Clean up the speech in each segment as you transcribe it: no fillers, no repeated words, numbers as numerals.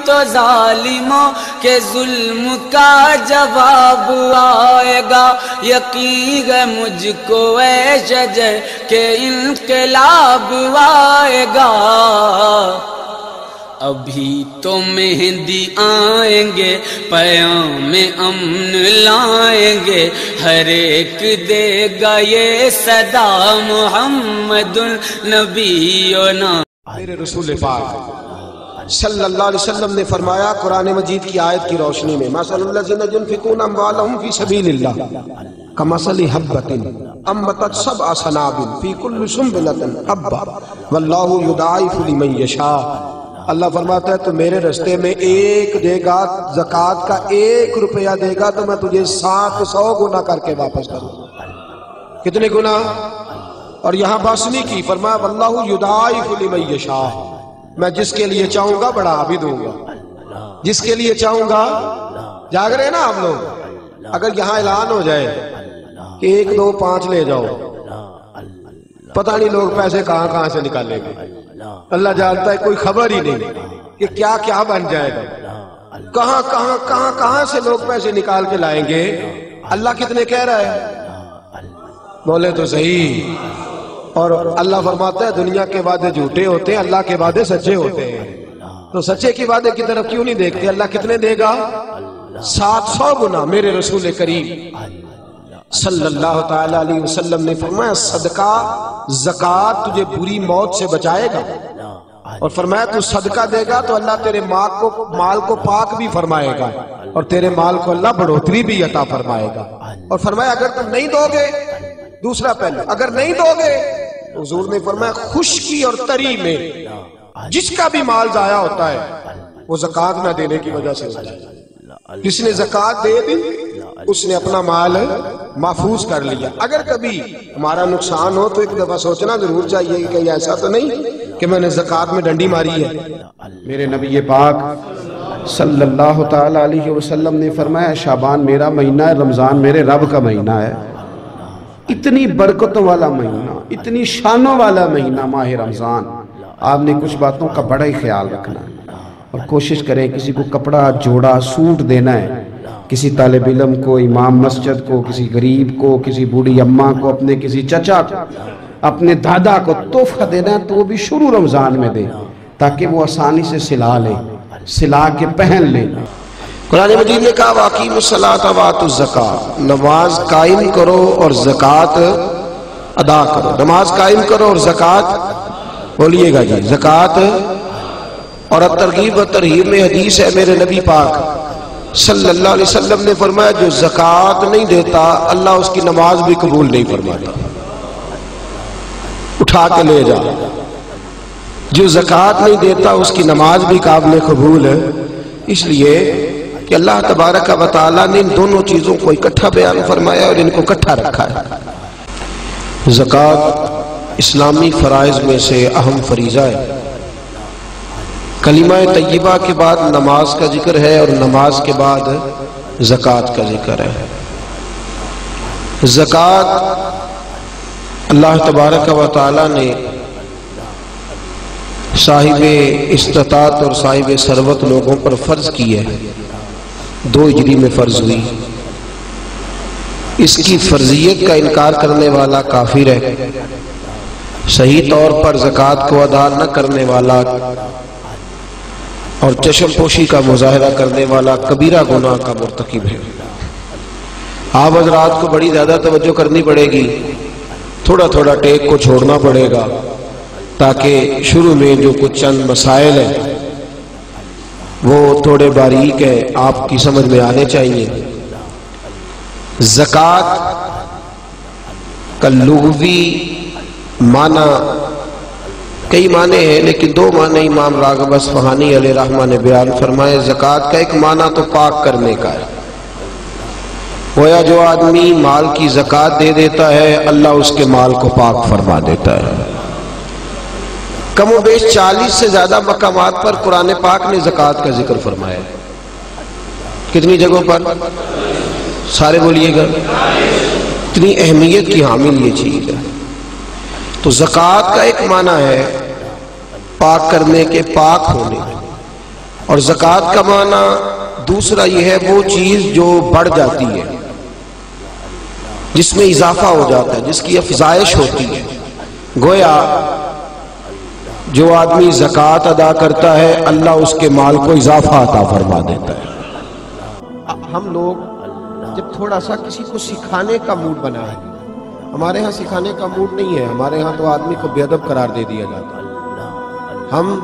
تو ظالموں کے ظلم کا جواب آئے گا، یقین ہے مجھ کو اے شجر کہ انقلاب آئے گا۔ ابھی تو مہدی آئیں گے، پیام امن لائیں گے، ہر ایک دے گا یہ صدا محمد النبینا۔ میرے رسول پاک صلی اللہ علیہ وسلم نے فرمایا قرآن مجید کی آیت کی روشنی میں، مثل الذین ينفقون اموالهم فی سبیل اللہ کمثل حبۃ انبتت سبع سنابل فی کل سنبلۃ حبۃ واللہ یضاعف لمن یشاء۔ اللہ فرماتا ہے تو میرے رستے میں ایک دے گا، زکوٰۃ کا 1 روپیہ دے گا تو میں تجھے 700 گنا کر کے واپس کروں۔ کتنے گنا؟ اور یہاں بس نہیں کی، فرمایا واللہ یضاعف لمن یشاء، میں جس کے لیے چاہوں گا بڑھا بھی دوں گا، جس کے لیے چاہوں گا۔ جاگ رہے ہیں نا آپ لوگ؟ اگر یہاں اعلان ہو جائے کہ 1 2 5 لے جاؤ، پتہ نہیں لوگ پیسے کہاں کہاں سے نکالیں گے، اللہ جانتا ہے، کوئی خبر ہی نہیں کہ کیا کیا بن جائے گا، کہاں سے لوگ پیسے نکال کے لائیں گے۔ اللہ کتنے کہہ رہا ہے؟ بولے تو صحیح۔ اور اللہ فرماتا ہے دنیا کے وعدے جھوٹے ہوتے ہیں، اللہ کے وعدے سچے ہوتے ہیں۔ تو سچے کی وعدے کی طرف کیوں نہیں دیکھتے؟ اللہ کتنے دے گا؟ 700 گنا۔ میرے رسول کریم صلی اللہ تعالی علیہ وسلم نے فرمایا صدقہ زکوٰۃ تجھے بری موت سے بچائے گا، اور فرمایا تو صدقہ دے گا تو اللہ تیرے مال کو پاک بھی فرمائے گا، اور تیرے مال کو اللہ بڑھوتری بھی عطا فرمائے گا۔ اور فرمایا اگر تم نہیں دو گے، دوسرا پہلو، اگر نہیں دو گے، حضور نے فرمایا خشکی اور تری میں جس کا بھی مال ضائع ہوتا ہے وہ زکوٰۃ نہ دینے کی وجہ سے ہوتا ہے۔ جس نے زکوٰۃ دے دی اس نے اپنا مال محفوظ کر لیا۔ اگر کبھی ہمارا نقصان ہو تو ایک دفعہ سوچنا ضرور چاہیے کہ کہیں ایسا تو نہیں کہ میں نے زکوٰۃ میں ڈنڈی ماری ہے۔ میرے نبی پاک صلی اللہ تعالی علیہ وسلم نے فرمایا شعبان میرا مہینہ ہے، رمضان میرے رب کا مہینہ ہے۔ اتنی برکتوں والا مہینہ، اتنی شانوں والا مہینہ ماہ رمضان، آپ نے کچھ باتوں کا بڑا ہی خیال رکھنا ہے، اور کوشش کریں کسی کو کپڑا جوڑا سوٹ دینا ہے، کسی طالب علم کو، امام مسجد کو، کسی غریب کو، کسی بوڑھی اماں کو، اپنے کسی چچا کو، اپنے دادا کو تحفہ دینا ہے تو وہ بھی شروع رمضان میں دے تاکہ وہ آسانی سے سلا لے، سلا کے پہن لے۔ قرآن مجید نے کہا وَأَقِیمُوا الصَّلَاةَ وَآتُوا الزَّکَاةَ، نماز قائم کرو اور زکوٰۃ ادا کرو۔ نماز قائم کرو اور زکوٰۃ، بولیے گا جی، زکوٰۃ۔ اور ترغیب و ترہیب میں حدیث ہے میرے نبی پاک صلی اللہ علیہ وسلم نے فرمایا جو زکوٰۃ نہیں دیتا اللہ اس کی نماز بھی قبول نہیں فرماتا۔ اٹھا کے لے جا، جو زکوٰۃ نہیں دیتا اس کی نماز بھی قابل قبول ہے، اس لیے کہ اللہ تبارک و تعالیٰ نے ان دونوں چیزوں کو اکٹھا بیان فرمایا اور ان کو اکٹھا رکھا ہے۔ زکوٰۃ اسلامی فرائض میں سے اہم فریضہ ہے۔ کلمہ طیبہ کے بعد نماز کا ذکر ہے اور نماز کے بعد زکوٰۃ کا ذکر ہے۔ زکوٰۃ اللہ تبارک و تعالیٰ نے صاحب استطاعت اور صاحب ثروت لوگوں پر فرض کی ہے، 2 ہجری میں فرض ہوئی۔ اس کی فرضیت کا انکار کرنے والا کافر ہے، صحیح طور پر زکوٰۃ کو ادا نہ کرنے والا اور چشم پوشی کا مظاہرہ کرنے والا کبیرہ گناہ کا مرتکب ہے۔ آپ حضرات کو بڑی زیادہ توجہ کرنی پڑے گی، تھوڑا تھوڑا ٹیک کو چھوڑنا پڑے گا تاکہ شروع میں جو کچھ چند مسائل ہیں وہ تھوڑے باریک ہیں، آپ کی سمجھ میں آنے چاہیے۔ زکوٰۃ کا لغوی معنی کئی معنی ہیں، لیکن 2 معنی امام راغب اصفہانی علیہ رحمہ نے بیان فرمائے۔ زکوٰۃ کا ایک معنی تو پاک کرنے کا ہے، گویا جو آدمی مال کی زکوٰۃ دے دیتا ہے اللہ اس کے مال کو پاک فرما دیتا ہے۔ کم و بیش 40 سے زیادہ مقامات پر قرآن پاک نے زکوٰۃ کا ذکر فرمایا۔ کتنی جگہوں پر؟ سارے بولیے گا۔ اتنی اہمیت کی حامل یہ چیز ہے۔ تو زکوٰۃ کا ایک معنی ہے پاک کرنے کے، پاک ہونے، اور زکوٰۃ کا معنی دوسرا یہ ہے وہ چیز جو بڑھ جاتی ہے، جس میں اضافہ ہو جاتا ہے، جس کی افزائش ہوتی ہے۔ گویا جو آدمی زکوٰۃ ادا کرتا ہے اللہ اس کے مال کو اضافہ عطا فرما دیتا ہے۔ ہم لوگ جب تھوڑا سا کسی کو سکھانے کا موڈ بنائیں، ہمارے ہاں سکھانے کا موڈ نہیں ہے، ہمارے ہاں تو آدمی کو بے ادب قرار دے دیا جاتا ہے۔ ہم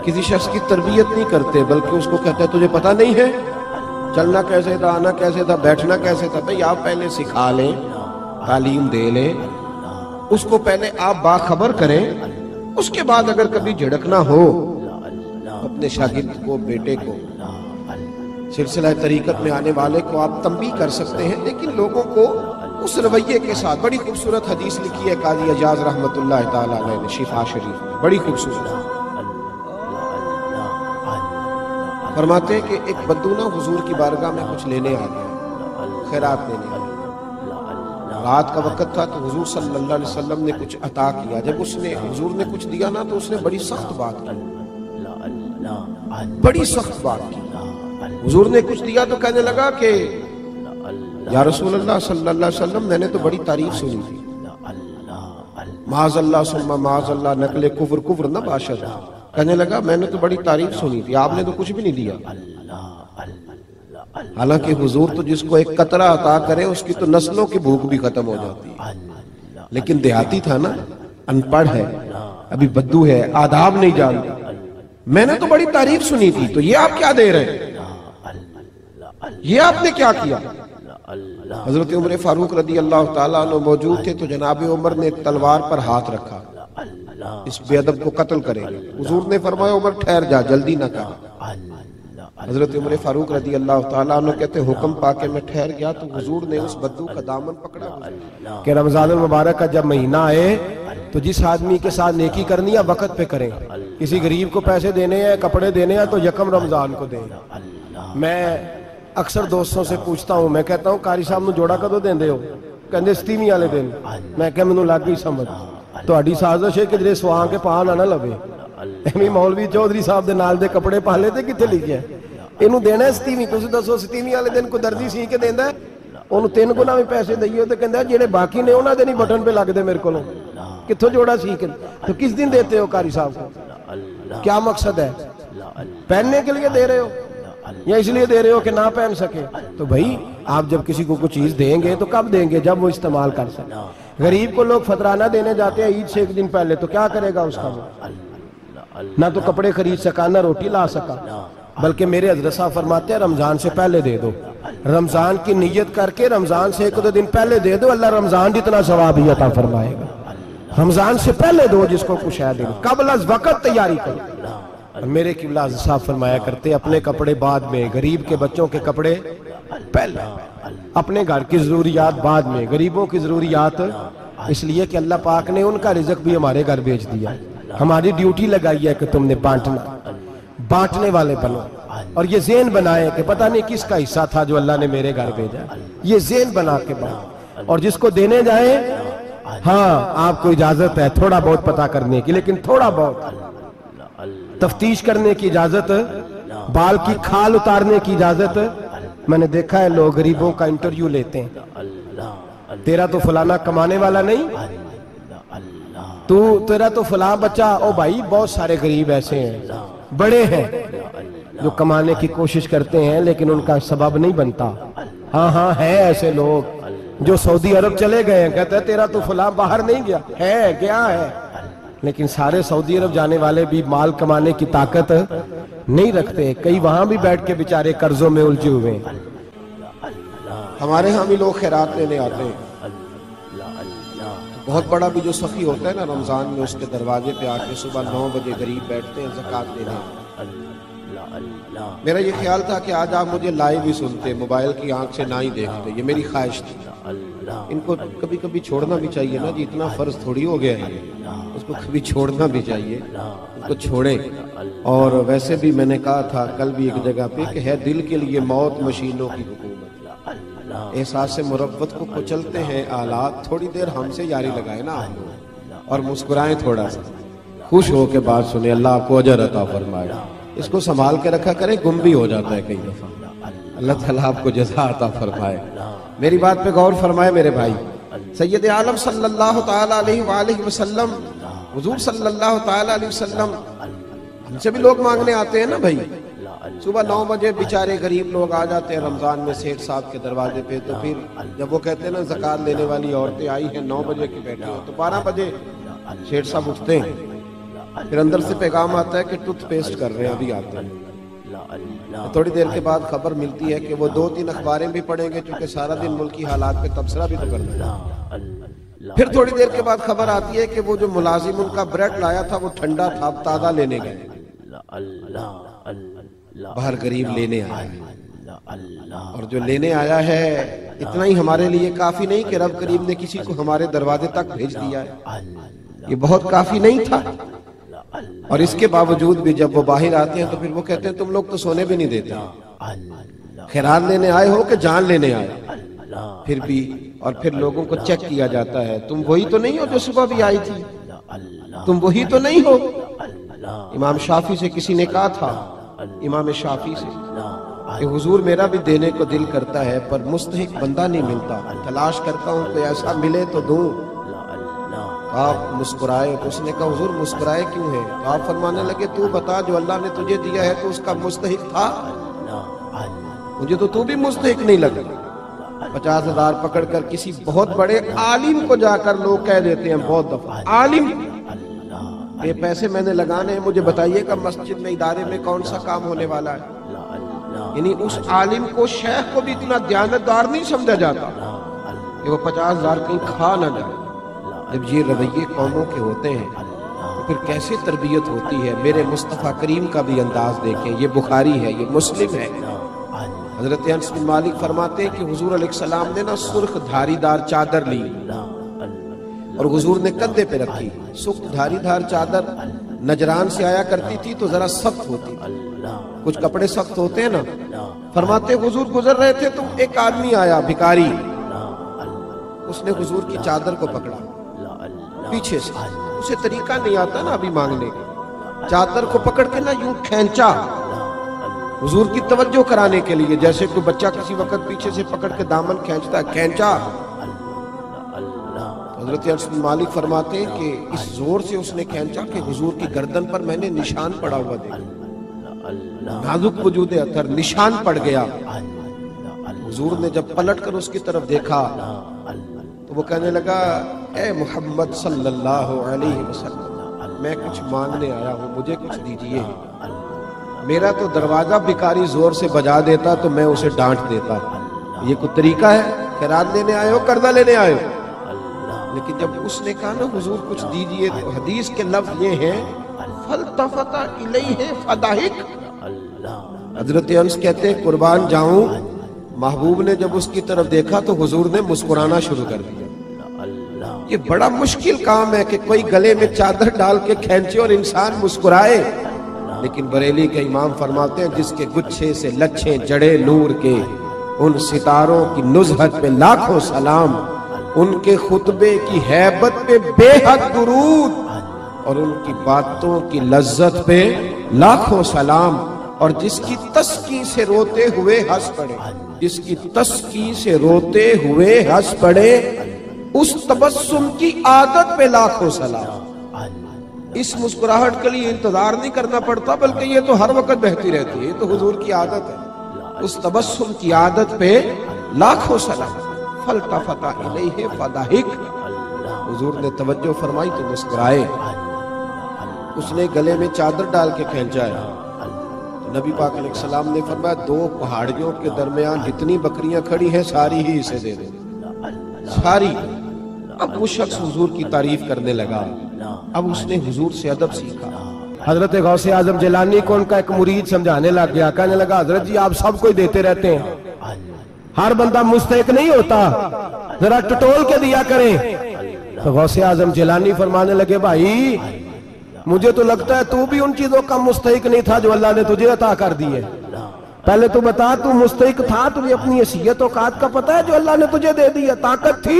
کسی شخص کی تربیت نہیں کرتے بلکہ اس کو کہتے ہیں تجھے پتہ نہیں ہے چلنا کیسے تھا، آنا کیسے تھا، بیٹھنا کیسے تھا۔ بھئی آپ پہلے سکھا لیں، تعلیم دے لیں، اس کو پہلے آپ باخبر کریں، اس کے بعد اگر کبھی جھڑکنا ہو اپنے شاگرد کو، بیٹے کو، سلسلہ طریقت میں آنے والے کو آپ تنبیہ کر سکتے ہیں، لیکن لوگوں کو اس رویے کے ساتھ۔ بڑی خوبصورت حدیث لکھی ہے قاضی اجاز رحمۃ اللہ تعالیٰ علیہ نے شفا شریف میں، بڑی خوبصورت۔ فرماتے ہیں کہ ایک بدو نا حضور کی بارگاہ میں کچھ لینے آ گیا، خیرات لینے آ گیا۔ رات کا وقت تھا تو حضور صلی اللہ علیہ وسلم نے کچھ عطا کیا۔ جب اس نے حضور نے کچھ دیا نا تو اس نے بڑی سخت بات کی، بڑی سخت بات کی۔ حضور نے کچھ دیا تو کہنے لگا کہ یا رسول اللہ صلی اللہ علیہ وسلم میں نے تو بڑی تعریف سنی تھی، معاذ اللہ ثم معاذ اللہ نقل کفر کفر نہ باشد۔ کہنے لگا میں نے تو بڑی تعریف سنی تھی، آپ نے تو کچھ بھی نہیں دیا۔ حالانکہ حضور تو جس کو ایک قطرہ عطا کرے اس کی تو نسلوں کی بھوک بھی ختم ہو جاتی ہے، لیکن دیہاتی تھا نا، ان پڑھ ہے، ابھی بدو ہے، آداب نہیں جانتا۔ میں نے تو بڑی تعریف سنی تھی، تو یہ آپ کیا دے رہے ہیں، یہ آپ نے کیا کیا؟ حضرت عمر فاروق رضی اللہ تعالیٰ عنہ موجود تھے تو جناب عمر نے تلوار پر ہاتھ رکھا، اس بے ادب کو قتل کریں گے۔ حضور نے فرمایا عمر ٹھہر جا، جلدی نہ کر۔ حضرت عمر فاروق رضی اللہ تعالیٰ عنہ کہتے حکم پا کے میں ٹھہر گیا تو حضور نے اس بدو کا دامن پکڑا کہ رمضان المبارک کا جب مہینہ آئے تو جس آدمی کے ساتھ نیکی کرنی ہے وقت پہ کریں، کسی غریب کو پیسے دینے ہیں، کپڑے دینے ہیں تو یکم رمضان کو دیں۔ میں اکثر دوستوں سے پوچھتا ہوں، میں کہتا ہوں قاری صاحب نو جوڑا کدو دیندے ہو؟ کہندے ستیویں والے دن۔ میں کہ مینوں لگ گئی سمجھ، تہاڈی سازش ہے کہ جڑے سواں کے پا نہ لوے۔ ایویں مولوی چودھری صاحب دے نال دے کپڑے پا لے تے کتے لکھیا اینوں دینا ہے ستیویں؟ تسی دسو ستیویں والے دن کوئی دردی سی کے دیندا ہے؟ اونوں 3 گنا بھی پیسے دئیے تے کہندا جڑے باقی نے انہاں دے نہیں بٹن پہ لگ دے میرے کولوں، کتھوں جوڑا سی کے؟ تو کس دن دیتے ہو قاری صاحب کو؟ کیا مقصد ہے؟ پہننے کے لیے دے رہے ہو یا اس لیے دے رہے ہو کہ نہ پہن سکے؟ تو بھائی آپ جب کسی کو کوئی چیز دیں گے تو کب دیں گے؟ جب وہ استعمال کر سکے۔ غریب کو لوگ فطرانہ دینے جاتے ہیں عید سے 1 دن پہلے، تو کیا کرے گا اس کا؟ وہ نہ تو کپڑے خرید سکا نہ روٹی لا سکا، بلکہ میرے حضرت صاحب فرماتے ہیں رمضان سے پہلے دے دو، رمضان کی نیت کر کے رمضان سے 1-2 دن پہلے دے دو، اللہ رمضان جتنا ثواب ہی عطا فرمائے گا۔ رمضان سے پہلے دو، جس کو کچھ ہے دیں، قبل از وقت تیاری کرو۔ اور میرے قبلہ حضرت صاحب فرمایا کرتے اپنے کپڑے بعد میں، غریب کے بچوں کے کپڑے پہلے، اپنے گھر کی ضروریات بعد میں، غریبوں کی ضروریات، اس لیے کہ اللہ پاک نے ان کا رزق بھی ہمارے گھر بھیج دیا۔ ہماری ڈیوٹی لگائی ہے کہ تم نے بانٹنے والے بنو، اور یہ ذہن بنائے کہ پتہ نہیں کس کا حصہ تھا جو اللہ نے میرے گھر بھیجا، یہ ذہن بنا کے بنو۔ اور جس کو دینے جائیں، ہاں آپ کو اجازت ہے تھوڑا بہت پتہ کرنے کی، لیکن تھوڑا بہت تفتیش کرنے کی اجازت، بال کی کھال اتارنے کی اجازت۔ میں نے دیکھا ہے لوگ غریبوں کا انٹرویو لیتے ہیں، تیرا تو فلانا کمانے والا نہیں، تیرا تو فلاں بچہ، او بھائی بہت سارے غریب ایسے ہیں، بڑے ہیں جو کمانے کی کوشش کرتے ہیں لیکن ان کا سبب نہیں بنتا۔ ہاں ہے ایسے لوگ جو سعودی عرب چلے گئے ہیں، کہتے ہیں تیرا تو فلاں باہر نہیں گیا، ہے گیا ہے، لیکن سارے سعودی عرب جانے والے بھی مال کمانے کی طاقت نہیں رکھتے، کئی وہاں بھی بیٹھ کے بیچارے قرضوں میں الجھے ہوئے ہیں۔ ہمارے ہاں بھی لوگ خیرات لینے آتے ہیں، بہت بڑا بھی جو سخی ہوتا ہے نا رمضان میں، اس کے دروازے پہ آ کے صبح 9 بجے غریب بیٹھتے ہیں زکوٰۃ لینے۔ میرا یہ خیال تھا کہ آج آپ مجھے لائیو ہی سنتے، موبائل کی آنکھ سے نہ ہی دیکھتے، یہ میری خواہش تھی۔ ان کو کبھی کبھی چھوڑنا بھی چاہیے نا جی، اتنا فرض تھوڑی ہو گیا ہے، اس کو کبھی چھوڑنا بھی چاہیے، اس کو چھوڑیں۔ اور ویسے بھی میں نے کہا تھا کل بھی ایک جگہ پہ کہ ہے دل کے لیے موت مشینوں کی حکومت، احساس مروت کو کچلتے ہیں آلات، تھوڑی دیر ہم سے یاری لگائے نا آپ لوگ اور مسکرائیں، تھوڑا سا خوش ہو کے بات سنیں، اللہ آپ کو اجر عطا فرمائے۔ اس کو سنبھال کے رکھا کریں، گم بھی ہو جاتا ہے کئی دفعہ۔ اللہ تعالیٰ آپ کو جزا عطا فرمائے۔ میری بات پہ غور فرمائے میرے بھائی۔ سید عالم صلی اللہ تعالیٰ علیہ وآلہ وسلم، حضور صلی اللہ تعالیٰ علیہ وسلم، ہم سے بھی لوگ مانگنے آتے ہیں نا بھائی۔ صبح 9 بجے بیچارے غریب لوگ آ جاتے ہیں رمضان میں سیٹھ صاحب کے دروازے پہ، تو پھر جب وہ کہتے ہیں نا زکوٰۃ لینے والی عورتیں آئی ہیں 9 بجے کی بیٹھی ہو، تو 12 بجے سیٹھ صاحب اٹھتے ہیں، پھر اندر سے پیغام آتا ہے کہ ٹوتھ پیسٹ کر رہے ہیں، ابھی آتے ہیں۔ تھوڑی دیر کے بعد خبر ملتی ہے کہ وہ 2-3 اخباریں بھی پڑھیں گے، چونکہ سارا دن ملکی حالات پہ تبصرہ بھی تو کرنا ہے۔ پھر تھوڑی دیر کے بعد خبر آتی ہے کہ وہ جو ملازم ان کا بریڈ لایا تھا وہ ٹھنڈا تھا، اب تازہ لینے گئے، باہر غریب لینے آیا ہے، اور جو لینے آیا ہے اتنا ہی ہمارے لیے کافی نہیں کہ رب کریم نے کسی کو ہمارے دروازے تک بھیج دیا ہے، یہ بہت کافی نہیں تھا۔ اور اس کے باوجود بھی جب وہ باہر آتے ہیں تو پھر وہ کہتے ہیں تم لوگ تو سونے بھی نہیں دیتے، خیرات لینے آئے ہو کہ جان لینے آئے؟ پھر بھی، اور پھر لوگوں کو چیک کیا جاتا ہے، تم وہی تو نہیں ہو جو صبح بھی آئی تھی، تم وہی تو نہیں ہو۔ امام شافعی سے کسی نے کہا تھا، امام شافعی سے، کہ حضور میرا بھی دینے کو دل کرتا ہے پر مستحق بندہ نہیں ملتا، تلاش کرتا ہوں کوئی ایسا ملے تو دوں۔ آپ مسکرائے، تو اس نے کہا حضور مسکرائے کیوں ہے؟ تو آپ فرمانے لگے تو بتا جو اللہ نے تجھے دیا ہے تو اس کا مستحق تھا؟ مجھے تو بھی مستحق نہیں لگا۔ 50,000 پکڑ کر کسی بہت بڑے عالم کو جا کر لوگ کہہ دیتے ہیں بہت دفعہ، عالم یہ پیسے میں نے لگانے ہیں، مجھے بتائیے کہ مسجد میں ادارے میں کون سا کام ہونے والا ہے۔ یعنی اس عالم کو، شیخ کو بھی اتنا دیانتدار نہیں سمجھا جاتا کہ وہ 50,000 کہیں کھا نہ جائے۔ جب یہ رویے قوموں کے ہوتے ہیں تو پھر کیسے تربیت ہوتی ہے؟ میرے مصطفیٰ کریم کا بھی انداز دیکھیں، یہ بخاری ہے، یہ مسلم ہے۔ حضرت انس بن مالک فرماتے ہیں کہ حضور علیہ السلام نے نا سرخ دھاری دار چادر لی اور حضور نے کندھے پہ رکھی۔ سرخ دھاری دار چادر نجران سے آیا کرتی تھی تو ذرا سخت ہوتی تھی، کچھ کپڑے سخت ہوتے ہیں نا۔ فرماتے حضور گزر رہے تھے تو ایک آدمی آیا بھکاری، اس نے حضور کی چادر کو پکڑا پیچھے سے، اسے طریقہ نہیں آتا نا ابھی مانگنے کا، چادر کو پکڑ کے نا یوں کھینچا حضور کی توجہ کرانے کے لیے، جیسے کوئی بچہ کسی وقت پیچھے سے پکڑ کے دامن کھینچتا ہے، کھینچا۔ حضرت انس بن مالک فرماتے ہیں کہ اس زور سے اس نے کھینچا کہ حضور کی گردن پر میں نے نشان پڑا ہوا دیکھا، نازک وجود اثر، نشان پڑ گیا۔ حضور نے جب پلٹ کر اس کی طرف دیکھا تو وہ کہنے لگا اے محمد صلی اللہ علیہ وسلم، میں کچھ مانگنے آیا ہوں، مجھے کچھ دیجئے۔ میرا تو دروازہ بھکاری زور سے بجا دیتا تو میں اسے ڈانٹ دیتا، یہ کوئی طریقہ ہے؟ خیرات لینے آئے ہو، قرضہ لینے آئے ہو؟ لیکن جب اس نے کہا نا حضور کچھ دیجئے، تو حدیث کے لفظ یہ ہیں فَالْتَفَتَ إِلَيْهِ فَضَحِكَ۔ حضرت انس کہتے ہیں قربان جاؤں، محبوب نے جب اس کی طرف دیکھا تو حضور نے مسکرانا شروع کر دیا۔ یہ بڑا مشکل کام ہے کہ کوئی گلے میں چادر ڈال کے کھینچے اور انسان مسکرائے، لیکن بریلی کے امام فرماتے ہیں جس کے گچھے سے لچھیں جڑے نور کے، ان ستاروں کی نزہت پہ لاکھوں سلام، ان کے خطبے کی ہیبت پہ بے حد درود، اور ان کی باتوں کی لذت پہ لاکھوں سلام، اور جس کی تسکین سے روتے ہوئے ہنس پڑے، جس کی تسکین سے روتے ہوئے ہنس پڑے، اس تبسم کی عادت پہ لاکھوں سلام۔ اس مسکراہٹ کے لیے انتظار نہیں کرنا پڑتا، بلکہ یہ تو ہر وقت بہتی رہتی ہے، یہ تو حضور کی عادت ہے۔ اس تبسم کی عادت پہ لاکھوں سلام۔ فَالْتَفَتَ إِلَيْهِ فَضَحِكَ، حضور نے توجہ فرمائی تو مسکرائے۔ اس نے گلے میں چادر ڈال کے کھینچا ہے، تو نبی پاک علیہ السلام نے فرمایا 2 پہاڑیوں کے درمیان جتنی بکریاں کھڑی ہیں ساری ہی اسے دے دیں، ساری۔ اب وہ شخص حضور کی تعریف کرنے لگا، اب اس نے حضور سے ادب سیکھا۔ حضرت غوث اعظم جیلانی کو ان کا ایک مرید سمجھانے لگ گیا، کہنے لگا حضرت جی آپ سب کو دیتے رہتے ہیں، ہر بندہ مستحق نہیں ہوتا، ذرا ٹٹول کے دیا کریں۔ تو غوث اعظم جیلانی فرمانے لگے بھائی مجھے تو لگتا ہے تو بھی ان چیزوں کا مستحق نہیں تھا جو اللہ نے تجھے عطا کر دی ہے، پہلے تو بتا تو مستحق تھا، تجھے اپنی حیثیت اوقات کا پتہ ہے جو اللہ نے تجھے دے دی ہے، طاقت تھی،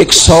100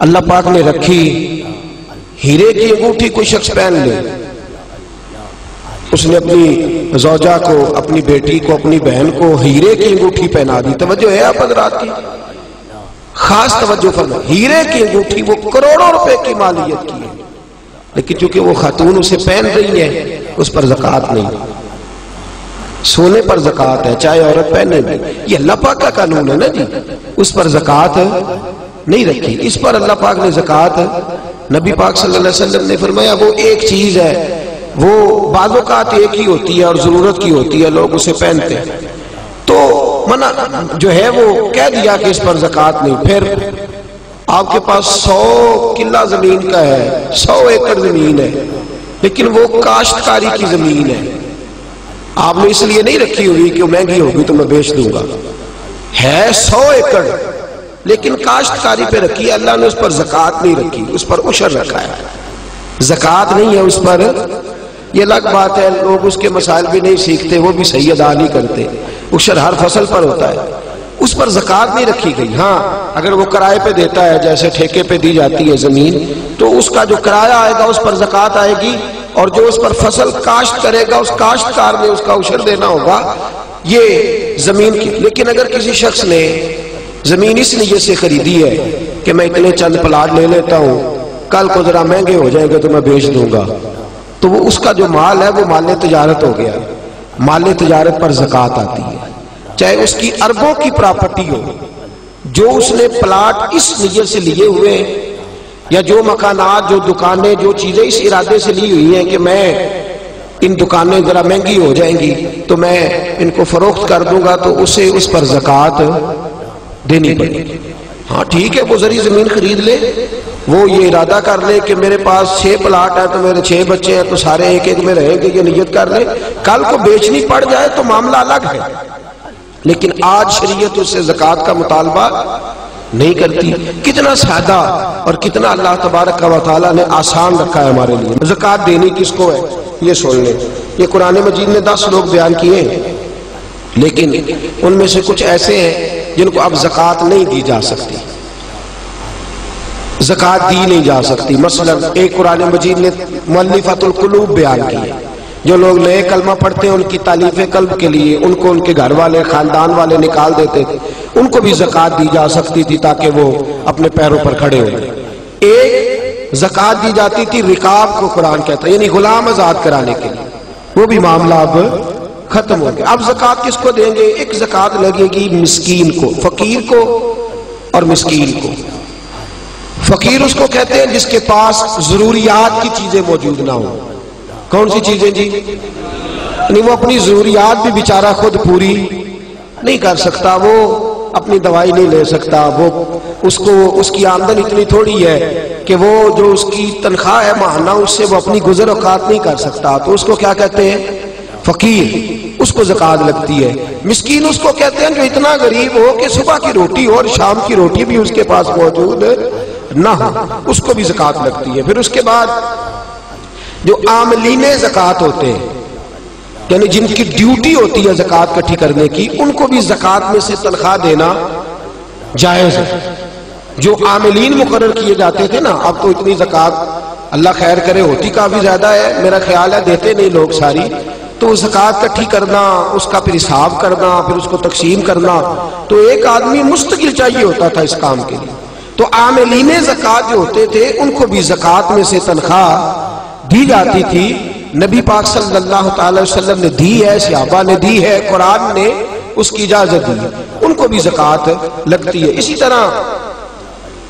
اللہ پاک نے رکھی، ہیرے کی انگوٹھی کوئی شخص پہن لے، اس نے اپنی زوجہ کو، اپنی بیٹی کو، اپنی بہن کو ہیرے کی انگوٹھی پہنا دی. توجہ ہے آپ حضرات کی؟ خاص توجہ فرمائیں. ہیرے کی انگوٹھی وہ کروڑوں روپے کی مالیت کی ہے، لیکن چونکہ وہ خاتون اسے پہن رہی ہے اس پر زکوٰۃ نہیں. سونے پر زکوٰۃ ہے چاہے عورت پہنے بھی. یہ اللہ پاک کا قانون ہے نا جی. اس پر زکوٰۃ نہیں رکھی. اس پر اللہ پاک نے زکوٰۃ، نبی پاک صلی اللہ علیہ وسلم نے فرمایا وہ ایک چیز ہے، وہ بعض اوقات ایک ہی ہوتی ہے اور ضرورت کی ہوتی ہے، لوگ اسے پہنتے ہیں، تو منع جو ہے وہ کہہ دیا کہ اس پر زکوٰۃ نہیں. پھر آپ کے پاس 100 کلہ زمین کا ہے، 100 ایکڑ زمین ہے، لیکن وہ کاشتکاری کی زمین ہے. آپ نے اس لیے نہیں رکھی ہوئی کہ مہنگی ہوگی تو میں بیچ دوں گا. ہے 100 ایکڑ لیکن کاشتکاری پہ رکھی ہے. اللہ نے اس پر زکوٰۃ نہیں رکھی، اس پر عشر رکھا ہے. زکوٰۃ نہیں ہے اس پر. یہ الگ بات ہے، لوگ اس کے مسائل بھی نہیں سیکھتے، وہ بھی صحیح ادا نہیں کرتے. عشر ہر فصل پر ہوتا ہے، اس پر زکوٰۃ نہیں رکھی گئی. ہاں اگر وہ کرائے پہ دیتا ہے، جیسے ٹھیکے پہ دی جاتی ہے زمین، تو اس کا جو کرایہ آئے گا اس پر زکوٰۃ آئے گی، اور جو اس پر فصل کاشت کرے گا اس کاشتکار نے اس کا عشر دینا ہوگا یہ زمین کی. لیکن اگر کسی شخص نے زمین اس نیت سے خریدی ہے کہ میں اتنے چند پلاٹ لے لیتا ہوں، کل کو ذرا مہنگے ہو جائیں گے تو میں بیچ دوں گا، تو وہ اس کا جو مال ہے وہ مال تجارت ہو گیا. مال تجارت پر زکوٰۃ آتی ہے، چاہے اس کی اربوں کی پراپرٹی ہو. جو اس نے پلاٹ اس نیت سے لیے ہوئے، یا جو مکانات، جو دکانیں، جو چیزیں اس ارادے سے لی ہوئی ہیں کہ میں ان دکانیں ذرا مہنگی ہو جائیں گی تو میں ان کو فروخت کر دوں گا، تو اسے اس پر زکوٰۃ دینی پڑے گی. ہاں ٹھیک ہے، وہ ذری زمین خرید لے، وہ یہ ارادہ کر لے کہ میرے پاس 6 پلاٹ ہیں تو میرے 6 بچے ہیں تو سارے ایک ایک میں رہیں گے، یہ نیت کر لے. کل کو بیچنی پڑ جائے تو معاملہ الگ ہے، لیکن آج شریعت اس سے زکوٰۃ کا مطالبہ نہیں کرتی. کتنا سادہ اور کتنا اللہ تبارک و تعالیٰ نے آسان رکھا ہے ہمارے لیے. زکوٰۃ دینی کس کو ہے یہ سن لیں. یہ قرآن مجید نے 10 لوگ بیان کیے ہیں، لیکن ان میں سے کچھ ایسے ہیں جن کو اب زکوٰۃ نہیں دی جا سکتی، زکوٰۃ دی نہیں جا سکتی. مثلا ایک قرآن مجید نے مؤلفۃ القلوب بیان کی ہے. جو لوگ نئے کلمہ پڑھتے ہیں ان کی تالیف قلب کے لیے ان کو ان کے گھر والے، خاندان والے نکال دیتے تھے، ان کو بھی زکوٰۃ دی جا سکتی تھی تاکہ وہ اپنے پیروں پر کھڑے ہو. ایک زکوٰۃ دی جاتی تھی رقاب کو قرآن کہتا ہے، یعنی غلام آزاد کرانے کے لیے. وہ بھی معاملہ اب ختم ہو گیا. اب زکوٰۃ کس کو دیں گے؟ ایک زکوٰۃ لگے گی مسکین کو، فقیر کو اور مسکین کو. فقیر اس کو کہتے ہیں جس کے پاس ضروریات کی چیزیں موجود نہ ہوں. کون سی چیزیں جی؟ یعنی وہ اپنی ضروریات بھی بیچارہ خود پوری نہیں کر سکتا، وہ اپنی دوائی نہیں لے سکتا، وہ اس کی آمدن اتنی تھوڑی ہے کہ وہ جو اس کی تنخواہ ہے ماہانہ اس سے وہ اپنی گزر اوقات نہیں کر سکتا، تو اس کو کیا کہتے ہیں؟ فقیر. اس کو زکوٰۃ لگتی ہے. مسکین اس کو کہتے ہیں جو اتنا غریب ہو کہ صبح کی روٹی ہو اور شام کی روٹی بھی اس کے پاس موجود نہ ہو، اس کو بھی زکوٰۃ لگتی ہے. پھر اس کے بعد جو عاملین زکوٰۃ ہوتے ہیں، یعنی جن کی ڈیوٹی ہوتی ہے زکوٰۃ اکٹھی کرنے کی، ان کو بھی زکوٰۃ میں سے تنخواہ دینا جائز ہے. جو عاملین مقرر کیے جاتے تھے نا، اب تو اتنی زکوٰۃ اللہ خیر کرے ہوتی کافی زیادہ ہے، میرا خیال ہے دیتے نہیں لوگ ساری، تو زکوٰۃ اکٹھی کرنا، اس کا پھر حساب کرنا، پھر اس کو تقسیم کرنا، تو ایک آدمی مستقل چاہیے ہوتا تھا اس کام کے لیے. تو عاملین زکوٰۃ جو ہوتے تھے ان کو بھی زکوٰۃ میں سے تنخواہ دی جاتی تھی. نبی پاک صلی اللہ تعالی وسلم نے دی ہے، صحابہ نے دی ہے، قرآن نے اس کی اجازت دی ہے، ان کو بھی زکوٰۃ لگتی ہے. اسی طرح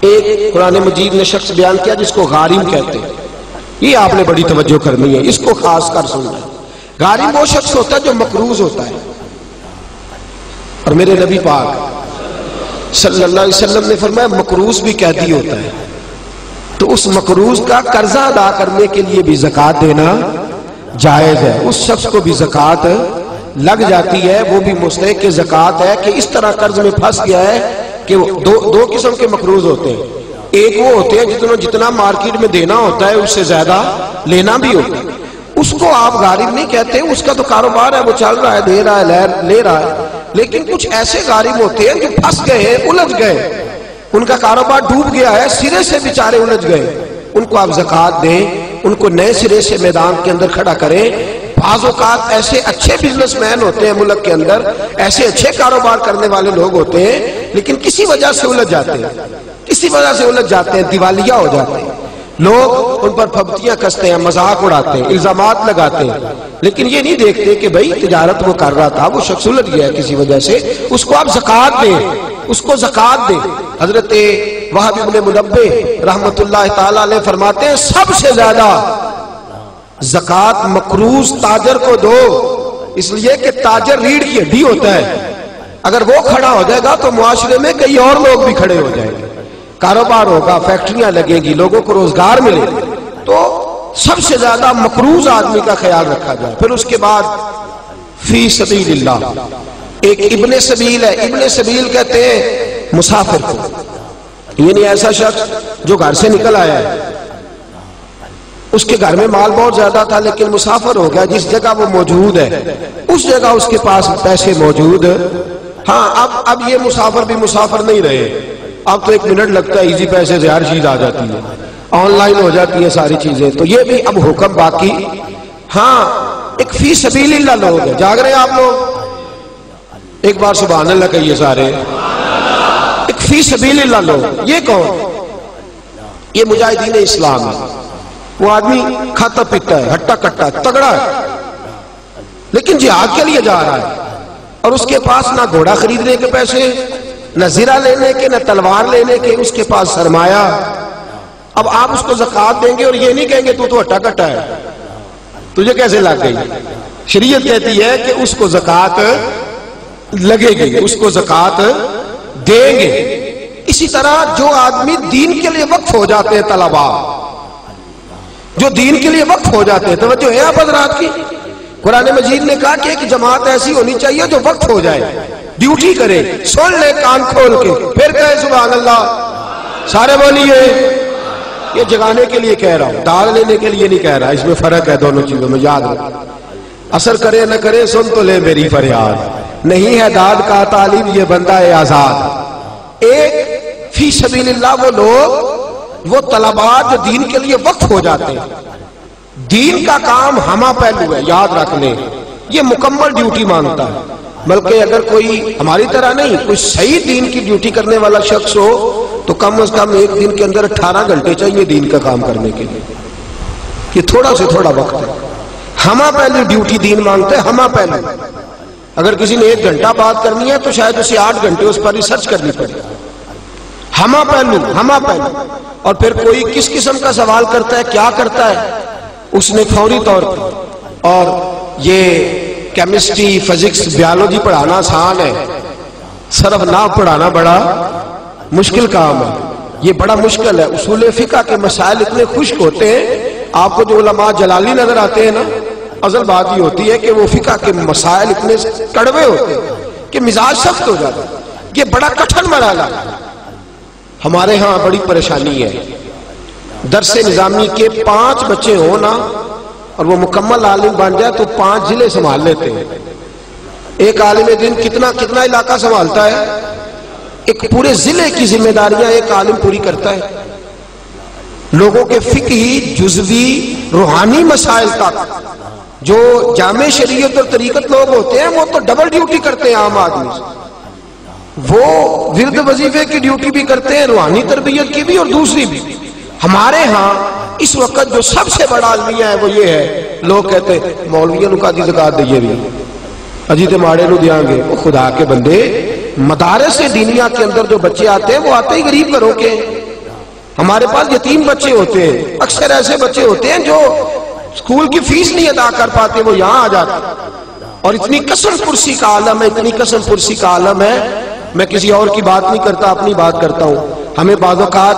ایک قرآن مجید نے شخص بیان کیا جس کو غارم کہتے ہیں. یہ آپ نے بڑی توجہ کرنی ہے، اس کو خاص کر سننا. غارم وہ شخص ہوتا ہے جو مقروض ہوتا ہے، اور میرے نبی پاک صلی اللہ علیہ وسلم نے فرمایا مقروض بھی قیدی ہوتا ہے، تو اس مقروض کا قرضہ ادا کرنے کے لیے بھی زکوٰۃ دینا جائز ہے. اس شخص کو بھی زکوٰۃ لگ جاتی ہے، وہ بھی مستحق زکوٰۃ ہے کہ اس طرح قرض میں پھنس گیا ہے کہ دو قسم کے مقروض ہوتے ہیں. ایک وہ ہوتے ہیں جتنا مارکیٹ میں دینا ہوتا ہے اس سے زیادہ لینا بھی ہوتا ہے، اس کو آپ غارم نہیں کہتے، اس کا تو کاروبار ہے، وہ چل رہا ہے، دے رہا ہے، لے رہا ہے. لیکن کچھ ایسے غارم ہوتے ہیں جو پھنس گئے ہیں، الجھ گئے. ان کا کاروبار ڈوب گیا ہے، سرے سے بیچارے الجھ گئے، ان کو آپ زکوٰۃ دیں، ان کو نئے سرے سے میدان کے اندر کھڑا کریں۔ بعض اوقات ایسے اچھے بزنس مین ہوتے ہیں ملک کے اندر، ایسے اچھے کاروبار کرنے والے لوگ ہوتے ہیں، لیکن کسی وجہ سے الجھ جاتے ہیں، کسی وجہ سے الجھ جاتے ہیں، دیوالیہ ہو جاتے ہیں، لوگ ان پر پھبتیاں کستے ہیں، مذاق اڑاتے ہیں، الزامات لگاتے ہیں، لیکن یہ نہیں دیکھتے کہ بھائی تجارت وہ کر رہا تھا، وہ شخص الجھ گیا ہے کسی وجہ سے، اس کو آپ زکوٰۃ دیں، اس کو زکوٰۃ دیں۔ حضرت وہب ابن منبہ رحمت اللہ تعالی علیہ فرماتے ہیں سب سے زیادہ زکوٰۃ مقروض تاجر کو دو، اس لیے کہ تاجر ریڑھ کی ہڈی ہوتا ہے، اگر وہ کھڑا ہو جائے گا تو معاشرے میں کئی اور لوگ بھی کھڑے ہو جائیں گے، کاروبار ہوگا، فیکٹریاں لگیں گی، لوگوں کو روزگار ملے گا، تو سب سے زیادہ مقروض آدمی کا خیال رکھا جائے۔ پھر اس کے بعد فی سبیل اللہ، ایک ابن سبیل ہے، ابن سبیل کہتے ہیں مسافر کو، یعنی ایسا شخص جو گھر سے نکل آیا ہے، اس کے گھر میں مال بہت زیادہ تھا لیکن مسافر ہو گیا، جس جگہ وہ موجود ہے اس جگہ اس کے پاس پیسے موجود، ہاں اب یہ مسافر بھی مسافر نہیں رہے، اب تو 1 منٹ لگتا ہے، ایزی پیسے سے ہر چیز آ جاتی ہے، آن لائن ہو جاتی ہیں ساری چیزیں، تو یہ بھی اب حکم باقی، ہاں ایک فی سبیل اللہ لوگ ہیں، جاگ رہے ہیں آپ لوگ، ایک بار سبحان اللہ کہیے سارے، ایک فی سبیل اللہ لوگ، یہ کون؟ یہ مجاہدین اسلام ہے، وہ آدمی کھاتا پیتا ہے، ہٹا کٹا تگڑا ہے، لیکن جہاد کے لیے جا رہا ہے، اور اس کے پاس نہ گھوڑا خریدنے کے پیسے، نہ زرہ لینے کے، نہ تلوار لینے کے، اس کے پاس سرمایہ، اب آپ اس کو زکوٰۃ دیں گے اور یہ نہیں کہیں گے تو ہٹا کٹا ہے، تجھے کیسے لگ گئی؟ شریعت کہتی ہے کہ اس کو زکوٰۃ لگے گی، اس کو زکوٰۃ دیں گے۔ اسی طرح جو آدمی دین کے لیے وقف ہو جاتے ہیں، طلباء جو دین کے لیے وقف ہو جاتے ہیں، توجہ ہے آپ حضرات کی، قرآن مجید نے کہا کہ ایک جماعت ایسی ہونی چاہیے جو وقف ہو جائے، ڈیوٹی کرے، سن لے کان کھول کے، پھر کہے سبحان اللہ، سارے بولیے، یہ جگانے کے لیے کہہ رہا ہوں، داد لینے کے لیے نہیں کہہ رہا، اس میں فرق ہے دونوں چیزوں میں، یاد رکھ، اثر کرے نہ کرے سن تو لے میری فریاد، نہیں ہے داد کا طالب یہ بندہ ہے آزاد۔ ایک فی سبیل اللہ وہ لوگ، وہ طلباء جو دین کے لیے وقف ہو جاتے ہیں، دین کا کام ہمہ پہلو ہے، یاد رکھ لیں، یہ مکمل ڈیوٹی مانگتا ہے، بلکہ اگر کوئی ہماری طرح نہیں، کوئی صحیح دین کی ڈیوٹی کرنے والا شخص ہو تو کم از کم ایک دن کے اندر 18 گھنٹے چاہیے دین کا کام کرنے کے لیے، یہ تھوڑا سے تھوڑا وقت ہے، ہمہ پہلو ڈیوٹی دین مانگتا ہے، ہمہ پہلو، اگر کسی نے 1 گھنٹہ بات کرنی ہے تو شاید اسے 8 گھنٹے اس پر ریسرچ کرنی پڑے، ہمہ پہلو، اور پھر کوئی کس قسم کا سوال کرتا ہے، کیا کرتا ہے، اس نے فوری طور پر، اور یہ کیمسٹری، فزکس، بیالوجی پڑھانا آسان ہے، صرف نحو پڑھانا بڑا مشکل کام ہے، یہ بڑا مشکل ہے، اصول فقہ کے مسائل اتنے خشک ہوتے ہیں، آپ کو جو علماء جلالی نظر آتے ہیں نا، اصل بات یہ ہوتی ہے کہ وہ فقہ کے مسائل اتنے کڑوے ہوتے ہیں کہ مزاج سخت ہو جاتا ہے، یہ بڑا کٹھن مرحلہ ہے۔ ہمارے ہاں بڑی پریشانی ہے، درس نظامی کے 5 بچے ہوں نا اور وہ مکمل عالم بن جائے تو 5 ضلع سنبھال لیتے ہیں۔ ایک عالم دین کتنا علاقہ سنبھالتا ہے؟ ایک پورے ضلع کی ذمہ داریاں ایک عالم پوری کرتا ہے، لوگوں کے فقہی، جزوی، روحانی مسائل تک۔ جو جامع شریعت اور طریقت لوگ ہوتے ہیں وہ تو ڈبل ڈیوٹی کرتے ہیں عام آدمی سے، وہ ورد وظیفے کی ڈیوٹی بھی کرتے ہیں، روحانی تربیت کی بھی اور دوسری بھی۔ ہمارے ہاں اس وقت جو سب سے بڑا المیہ ہے وہ یہ ہے، لوگ کہتے ہیں مولویوں نو کادی زکات دئیے بھی، اجی تے ماڑے نو دیاں گے۔ وہ خدا کے بندے، مدارس دینیا کے اندر جو بچے آتے ہیں وہ آتے ہی غریب گھروں کے، ہمارے پاس یتیم بچے ہوتے ہیں، اکثر ایسے بچے ہوتے ہیں جو اسکول کی فیس نہیں ادا کر پاتے، وہ یہاں آ جاتے ہیں، اور اتنی قسم پرسی کا عالم ہے، اتنی قسم پرسی کا عالم ہے۔ میں کسی اور کی بات نہیں کرتا، اپنی بات کرتا ہوں۔ ہمیں بعض اوقات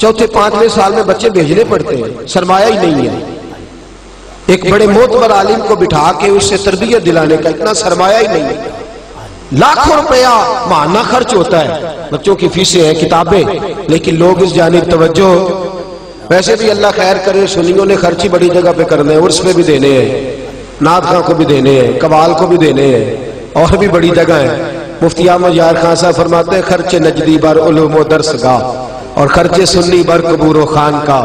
4 5ویں سال میں بچے بھیجنے پڑتے ہیں، سرمایہ ہی نہیں ہے، ایک بڑے معتبر عالم کو بٹھا کے اس سے تربیت دلانے کا اتنا سرمایہ ہی نہیں ہے، لاکھوں روپیہ ماہانہ خرچ ہوتا ہے، بچوں کی فیسیں ہیں، کتابیں، لیکن لوگ اس جانب توجہ، ویسے بھی اللہ خیر کرے، سنیوں نے خرچی بڑی جگہ پہ کرنے ہیں، عرس پہ بھی دینے ہیں، نعت خواں کو بھی دینے ہیں، قوال کو بھی دینے ہیں، اور بھی بڑی جگہ ہے، مفتی احمد یار خان صاحب فرماتے ہیں خرچ نجدی بر علوم و درس گاہ اور خرچ سنی بر قبور و خان کا.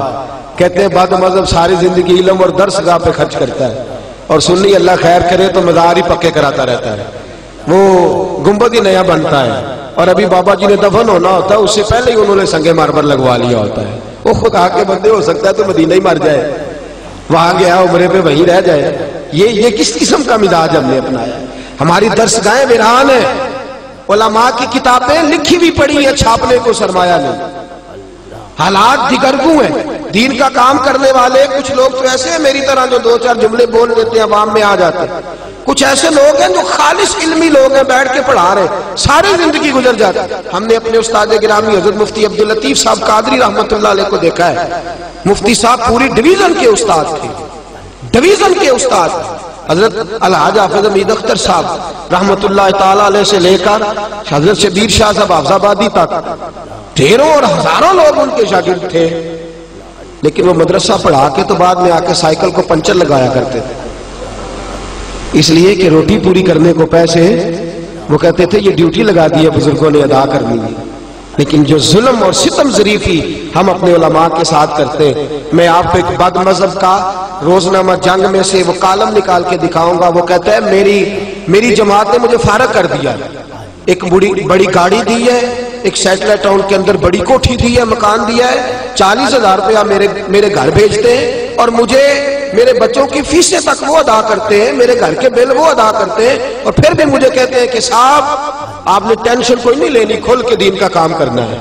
کہتے ہیں بعد مذہب ساری زندگی علم اور درس گاہ پہ خرچ کرتا ہے اور سنی اللہ خیر کرے تو مزار ہی پکے کراتا رہتا ہے. وہ گنبد ہی نیا بنتا ہے اور ابھی بابا جی نے دفن ہونا ہوتا ہے اس سے پہلے ہی انہوں نے سنگ مرمر لگوا لیا ہوتا ہے. وہ خدا کے بندے ہو سکتا ہے تو مدینہ ہی مر جائے, وہاں گیا عمرے پہ وہیں رہ جائے. یہ کس قسم کا مزاج ہم نے اپنایا؟ ہماری درسگاہیں ویران ہیں, علماء کی کتابیں لکھی بھی پڑی ہے, چھاپنے کو سرمایہ نہیں. حالات دیگرگوں ہیں. دین کا کام کرنے والے کچھ لوگ تو ایسے ہیں میری طرح جو 2-4 جملے بول دیتے ہیں عوام میں آ جاتے ہیں. کچھ ایسے لوگ ہیں جو خالص علمی لوگ ہیں, بیٹھ کے پڑھا رہے ہیں, ساری زندگی گزر جاتی ہے. ہم نے اپنے استاد گرامی حضرت مفتی عبداللطیف صاحب قادری رحمت اللہ علیہ کو دیکھا ہے. مفتی صاحب پوری ڈویژن کے استاد تھے, ڈویژن کے استاد. حضرت الحاج حافظ امید اختر صاحب رحمت اللہ تعالیٰ علیہ سے لے کر حضرت شبیر شاہ صاحب حافظ آبادی تک ڈھیروں اور ہزاروں لوگ ان کے شاگرد تھے. لیکن وہ مدرسہ پڑھا کے تو بعد میں آ کے سائیکل کو پنچر لگایا کرتے تھے, اس لیے کہ روٹی پوری کرنے کو پیسے, وہ کہتے تھے یہ ڈیوٹی لگا دی ہے بزرگوں نے ادا کرنی ہے. لیکن جو ظلم اور ستم ظریفی ہم اپنے علماء کے ساتھ کرتے, میں آپ کو ایک بد مذہب کا روزنامہ جنگ میں سے وہ کالم نکال کے دکھاؤں گا. وہ کہتا ہے میری جماعت نے مجھے فارغ کر دیا, ایک بڑی گاڑی دی ہے, ایک سیٹلائٹ ٹاؤن کے اندر بڑی کوٹھی دی ہے, مکان دیا ہے, 40,000 روپیہ میرے گھر بھیجتے ہیں اور مجھے میرے بچوں کی فیسیں تک وہ ادا کرتے ہیں, میرے گھر کے بل وہ ادا کرتے ہیں, اور پھر بھی مجھے کہتے ہیں کہ صاحب آپ نے ٹینشن کوئی نہیں لینی, کھل کے دین کا کام کرنا ہے,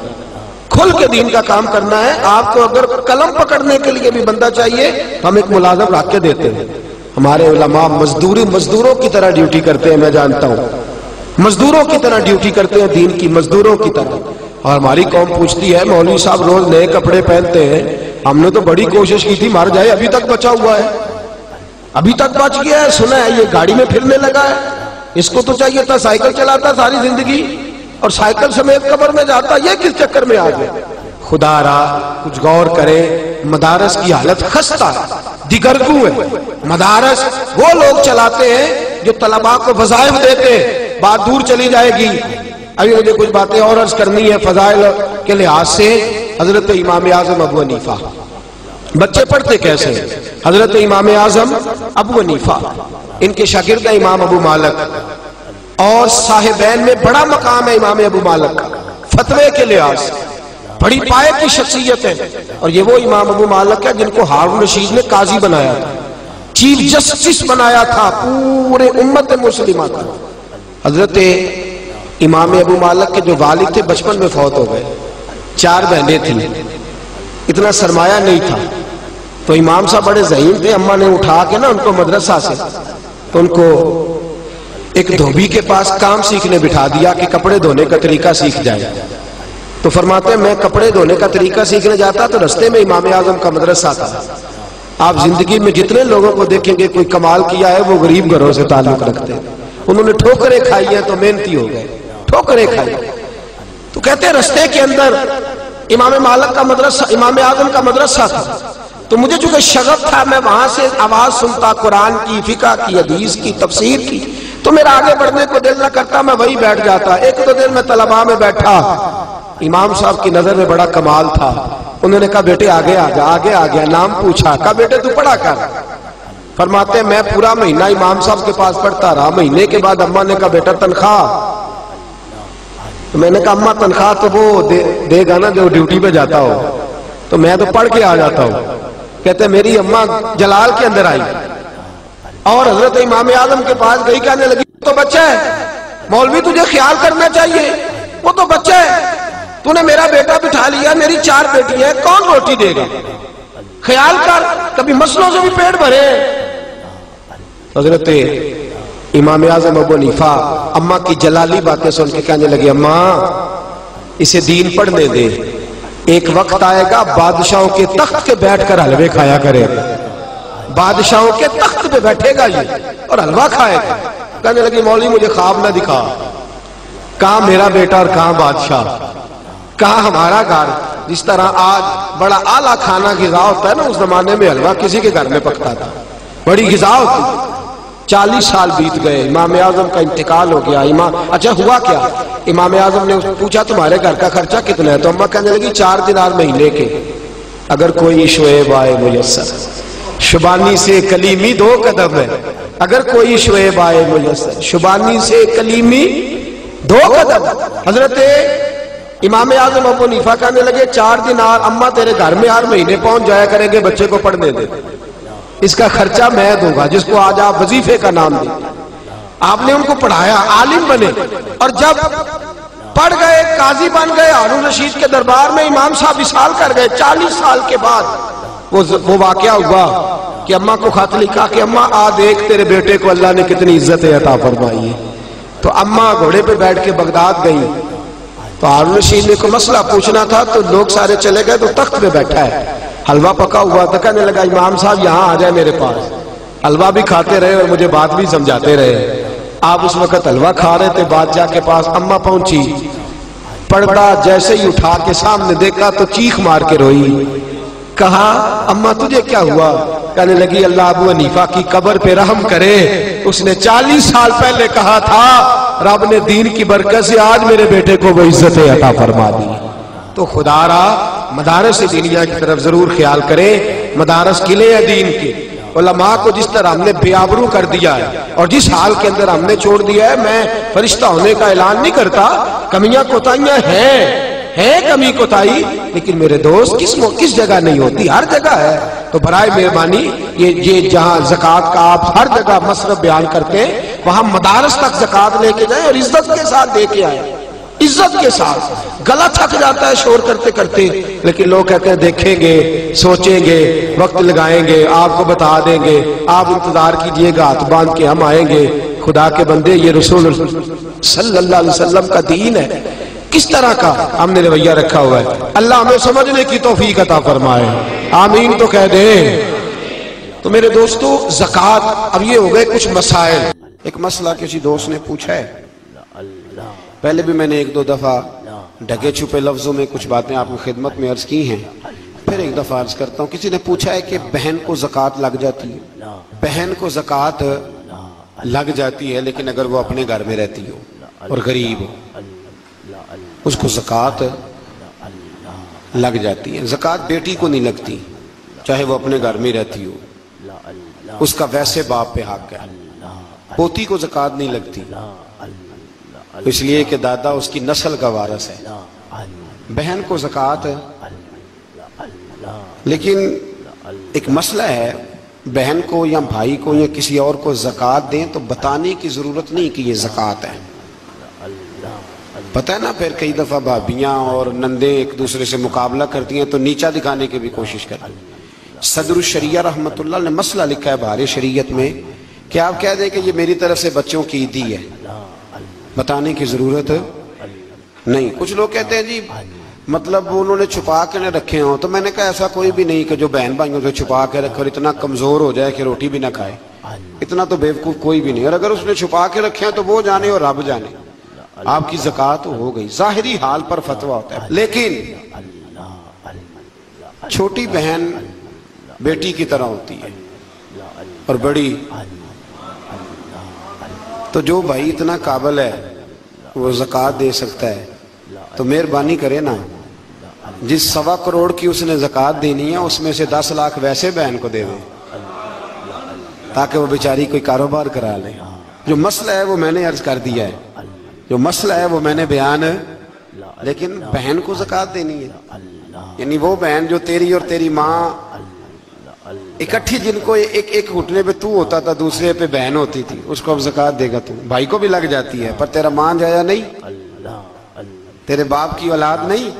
کھل کے دین کا کام کرنا ہے. آپ کو اگر قلم پکڑنے کے لیے بھی بندہ چاہیے تو ہم ایک ملازم رکھ کے دیتے ہیں. ہمارے علماء مزدوروں کی طرح ڈیوٹی کرتے ہیں, میں جانتا ہوں, مزدوروں کی طرح ڈیوٹی کرتے ہیں, دین کی مزدوروں کی طرح. اور ہماری قوم پوچھتی ہے مولوی صاحب روز نئے کپڑے پہنتے ہیں, ہم نے تو بڑی کوشش کی تھی مر جائے, ابھی تک بچا ہوا ہے, ابھی تک بچ گیا ہے. سنا ہے یہ گاڑی میں پھرنے لگا ہے, اس کو تو چاہیے تھا سائیکل چلاتا ساری زندگی اور سائیکل سمیت قبر میں جاتا, یہ کس چکر میں آ گیا؟ خدا را کچھ غور کرے. مدارس کی حالت خستہ ہے, دیگرگوں ہے. مدارس وہ لوگ چلاتے ہیں جو طلباء کو وظائف دیتے ہیں. بات دور چلی جائے گی, ابھی مجھے کچھ باتیں اور عرض کرنی ہے فضائل کے لحاظ سے. حضرت امام اعظم ابو حنیفہ, بچے پڑھتے کیسے؟ حضرت امام اعظم ابو حنیفہ, ان کے شاگرد ہیں امام ابو مالک, اور صاحبین میں بڑا مقام ہے امام ابو مالک کا فتوے کے لحاظ سے, بڑی پائے کی شخصیت ہے. اور یہ وہ امام ابو مالک ہے جن کو ہارون رشید نے قاضی بنایا تھا, چیف جسٹس بنایا تھا پورے امت مسلمہ کا. حضرت امام ابو مالک کے جو والد تھے بچپن میں فوت ہو گئے, 4 بہنیں تھیں, اتنا سرمایہ نہیں تھا. تو امام صاحب بڑے ذہین تھے, اماں نے اٹھا کے نا ان کو مدرسہ سے تو ان کو ایک دھوبی کے پاس کام سیکھنے بٹھا دیا کہ کپڑے دھونے کا طریقہ سیکھ جائے. تو فرماتے ہیں میں کپڑے دھونے کا طریقہ سیکھنے جاتا تو رستے میں امام اعظم کا مدرسہ تھا. آپ زندگی میں جتنے لوگوں کو دیکھیں گے کوئی کمال کیا ہے وہ غریب گھروں سے تعلق رکھتے ہیں. انہوں نے ٹھوکریں کھائی ہیں تو محنتی ہو گئے, ٹھوکریں کھائی. تو کہتے ہیں رستے کے اندر امام مالک کا مدرسہ, امام اعظم کا مدرسہ تھا. تو مجھے چونکہ شغف تھا, میں وہاں سے آواز سنتا قرآن کی, فقہ کی, حدیث کی, تفسیر کی, تو میرا آگے بڑھنے کو دل نہ کرتا, میں وہی بیٹھ جاتا. 1-2 دن میں طلباء میں بیٹھا, امام صاحب کی نظر میں بڑا کمال تھا. انہوں نے کہا بیٹے آگے آ جا, آگے آ گیا, نام پوچھا, کہا بیٹے تو پڑھا کر. فرماتے ہیں میں پورا مہینہ امام صاحب کے پاس پڑھتا رہا. مہینے کے بعد اماں نے کہا بیٹا تنخواہ. تو میں نے کہا اماں تنخواہ تو وہ دے گا نا جو ڈیوٹی پہ جاتا ہو, تو میں تو پڑھ کے آ جاتا ہوں. کہتے ہیں میری اماں جلال کے اندر آئی اور حضرت امام اعظم کے پاس گئی, کہنے لگی تو بچہ ہے, مولوی تجھے خیال کرنا چاہیے, وہ تو بچہ ہے, تو نے میرا بیٹا بٹھا لیا, میری 4 بیٹی ہیں, کون روٹی دے گا, خیال کر, کبھی مسلوں سے بھی پیٹ بھرے. حضرت امام اعظم ابو حنیفہ اماں کی جلالی باتیں سن کے کہنے لگے اماں اسے دین پڑھنے دے, ایک وقت آئے گا بادشاہوں کے تخت پہ بیٹھ کر حلوے کھایا کرے گا, بادشاہوں کے تخت پہ بیٹھے گا یہ اور حلوہ کھائے گا. کہنے لگی مولوی مجھے خواب نہ دکھا, کہاں میرا بیٹا اور کہاں بادشاہ, کہاں ہمارا گھر. جس طرح آج بڑا اعلیٰ کھانا غذا ہوتا ہے نا, اس زمانے میں حلوہ کسی کے گھر میں پکتا تھا, بڑی غذا ہوتی. 40 سال بیت گئے، امام اعظم کا انتقال ہو گیا۔ اچھا ہوا کیا؟ امام اعظم نے پوچھا تمہارے گھر کا خرچہ کتنا ہے؟ تو اماں کہنے لگی 4 دینار مہینے کے۔ اگر کوئی شعیب آئے میسر، شبانی سے کلیمی 2 قدم ہے، اگر کوئی شعیب آئے میسر، شبانی سے کلیمی 2 قدم۔ حضرت امام اعظم ابو حنیفہ کہنے لگے 4 دینار اماں تیرے گھر میں ہر مہینے پہنچ جایا کریں گے، بچے کو پڑھنے دے، اس کا خرچہ میں دوں گا، جس کو آج آپ وظیفے کا نام دیں۔ آپ نے ان کو پڑھایا، عالم بنے، اور جب پڑھ گئے، قاضی بن گئے، ہارون رشید کے دربار میں امام صاحب وصال کر گئے۔ 40 سال کے بعد وہ واقعہ ہوا کہ اماں کو خط لکھا کہ اماں آ دیکھ تیرے بیٹے کو اللہ نے کتنی عزت عطا فرمائی ہے۔ تو اماں گھوڑے پہ بیٹھ کے بغداد گئی، تو ہارون رشید نے کوئی مسئلہ پوچھنا تھا، تو لوگ سارے چلے گئے، تو تخت پہ بیٹھا ہے، حلوہ پکا ہوا تھا، کہنے لگا امام صاحب یہاں آ جائے میرے پاس۔ حلوہ بھی کھاتے رہے اور مجھے بات بھی سمجھاتے رہے۔ آپ اس وقت حلوہ کھا رہے تھے، بادشاہ کے پاس اماں پہنچی، پردہ جیسے ہی اٹھا کے سامنے دیکھا تو چیخ مار کے روئی۔ کہا اماں تجھے کیا ہوا؟ کہنے لگی اللہ ابو حنیفہ کی قبر پہ رحم کرے، اس نے 40 سال پہلے کہا تھا رب نے دین کی برکت سے آج میرے بیٹے کو وہ عزت عطا فرما دی۔ تو خدا را مدارس دینیہ کی طرف ضرور خیال کریں۔ مدارس قلعے ہیں دین کے، علماء کو جس طرح ہم نے بے آبرو کر دیا ہے اور جس حال کے اندر ہم نے چھوڑ دیا ہے، میں فرشتہ ہونے کا اعلان نہیں کرتا، کمیاں کوتاہیاں ہیں کمی کوتاہی، لیکن میرے دوست کس جگہ نہیں ہوتی؟ ہر جگہ ہے۔ تو برائے مہربانی یہ جہاں زکوٰۃ کا آپ ہر جگہ مصرف بیان کرتے ہیں، وہاں مدارس تک زکوٰۃ لے کے جائیں اور عزت کے ساتھ دے کے آئیں، عزت کے ساتھ۔ گلا تھک جاتا ہے شور کرتے کرتے، لیکن لوگ کہتے ہیں دیکھیں گے، سوچیں گے، وقت لگائیں گے، آپ کو بتا دیں گے، آپ انتظار کیجئے گا، ہاتھ باندھ کے ہم آئیں گے۔ خدا کے بندے، یہ رسول صلی اللہ علیہ وسلم کا دین ہے، کس طرح کا ہم نے رویہ رکھا ہوا ہے۔ اللہ ہمیں سمجھنے کی توفیق عطا فرمائے، آمین تو کہہ دیں۔ تو میرے دوستو، زکوٰۃ، اب یہ ہو گئے کچھ مسائل۔ ایک مسئلہ کسی دوست نے پوچھا ہے، پہلے بھی میں نے 1-2 دفعہ ڈھکے چھپے لفظوں میں کچھ باتیں آپ کی خدمت میں عرض کی ہیں، پھر ایک دفعہ عرض کرتا ہوں۔ کسی نے پوچھا ہے کہ بہن کو زکوٰۃ لگ جاتی ہے؟ بہن کو زکوٰۃ لگ جاتی ہے، لیکن اگر وہ اپنے گھر میں رہتی ہو اور غریب ہو، اس کو زکوٰۃ لگ جاتی ہے۔ زکوٰۃ بیٹی کو نہیں لگتی، چاہے وہ اپنے گھر میں رہتی ہو، اس کا ویسے باپ پہ حق ہے۔ پوتی کو زکوٰۃ نہیں لگتی، اس لیے کہ دادا اس کی نسل کا وارث ہے۔ بہن کو زکوٰۃ، لیکن ایک مسئلہ ہے، بہن کو یا بھائی کو یا کسی اور کو زکوٰۃ دیں تو بتانے کی ضرورت نہیں کہ یہ زکوٰۃ ہے۔ پتہ ہے نا، پھر کئی دفعہ بھابیاں اور نندیں ایک دوسرے سے مقابلہ کرتی ہیں تو نیچا دکھانے کی بھی کوشش کرتی ہیں۔ صدر الشریعہ رحمۃ اللہ نے مسئلہ لکھا ہے بہار شریعت میں کہ آپ کہہ دیں کہ یہ میری طرف سے بچوں کی عیدی ہے، بتانے کی ضرورت نہیں۔ کچھ لوگ کہتے ہیں جی مطلب انہوں نے چھپا کے نہ رکھے ہوں، تو میں نے کہا ایسا کوئی بھی نہیں کہ جو بہن بھائیوں سے چھپا کے رکھے اور اتنا کمزور ہو جائے کہ روٹی بھی نہ کھائے، اتنا تو بیوقوف کوئی بھی نہیں۔ اور اگر اس نے چھپا کے رکھے ہیں تو وہ جانے اور رب جانے، آپ کی زکوٰۃ ہو گئی۔ ظاہری حال پر فتویٰ ہوتا ہے، لیکن چھوٹی بہن بیٹی کی طرح ہوتی ہے اور بڑی، تو جو بھائی اتنا قابل ہے وہ زکوٰۃ دے سکتا ہے تو مہربانی کرے نا، جس 1.25 کروڑ کی اس نے زکوٰۃ دینی ہے اس میں سے 10 لاکھ ویسے بہن کو دے دیں تاکہ وہ بیچاری کوئی کاروبار کرا لے۔ جو مسئلہ ہے وہ میں نے عرض کر دیا ہے، جو مسئلہ ہے وہ میں نے بیان، لیکن بہن کو زکوٰۃ دینی ہے، یعنی وہ بہن جو تیری اور تیری ماں اکٹھی، جن کو ایک گھٹنے پہ تو ہوتا تھا دوسرے پہ بہن ہوتی تھی، اس کو اب زکوٰۃ دے گا تو بھائی کو بھی لگ جاتی ہے، پر تیرا ماں جایا نہیں، تیرے باپ کی اولاد نہیں،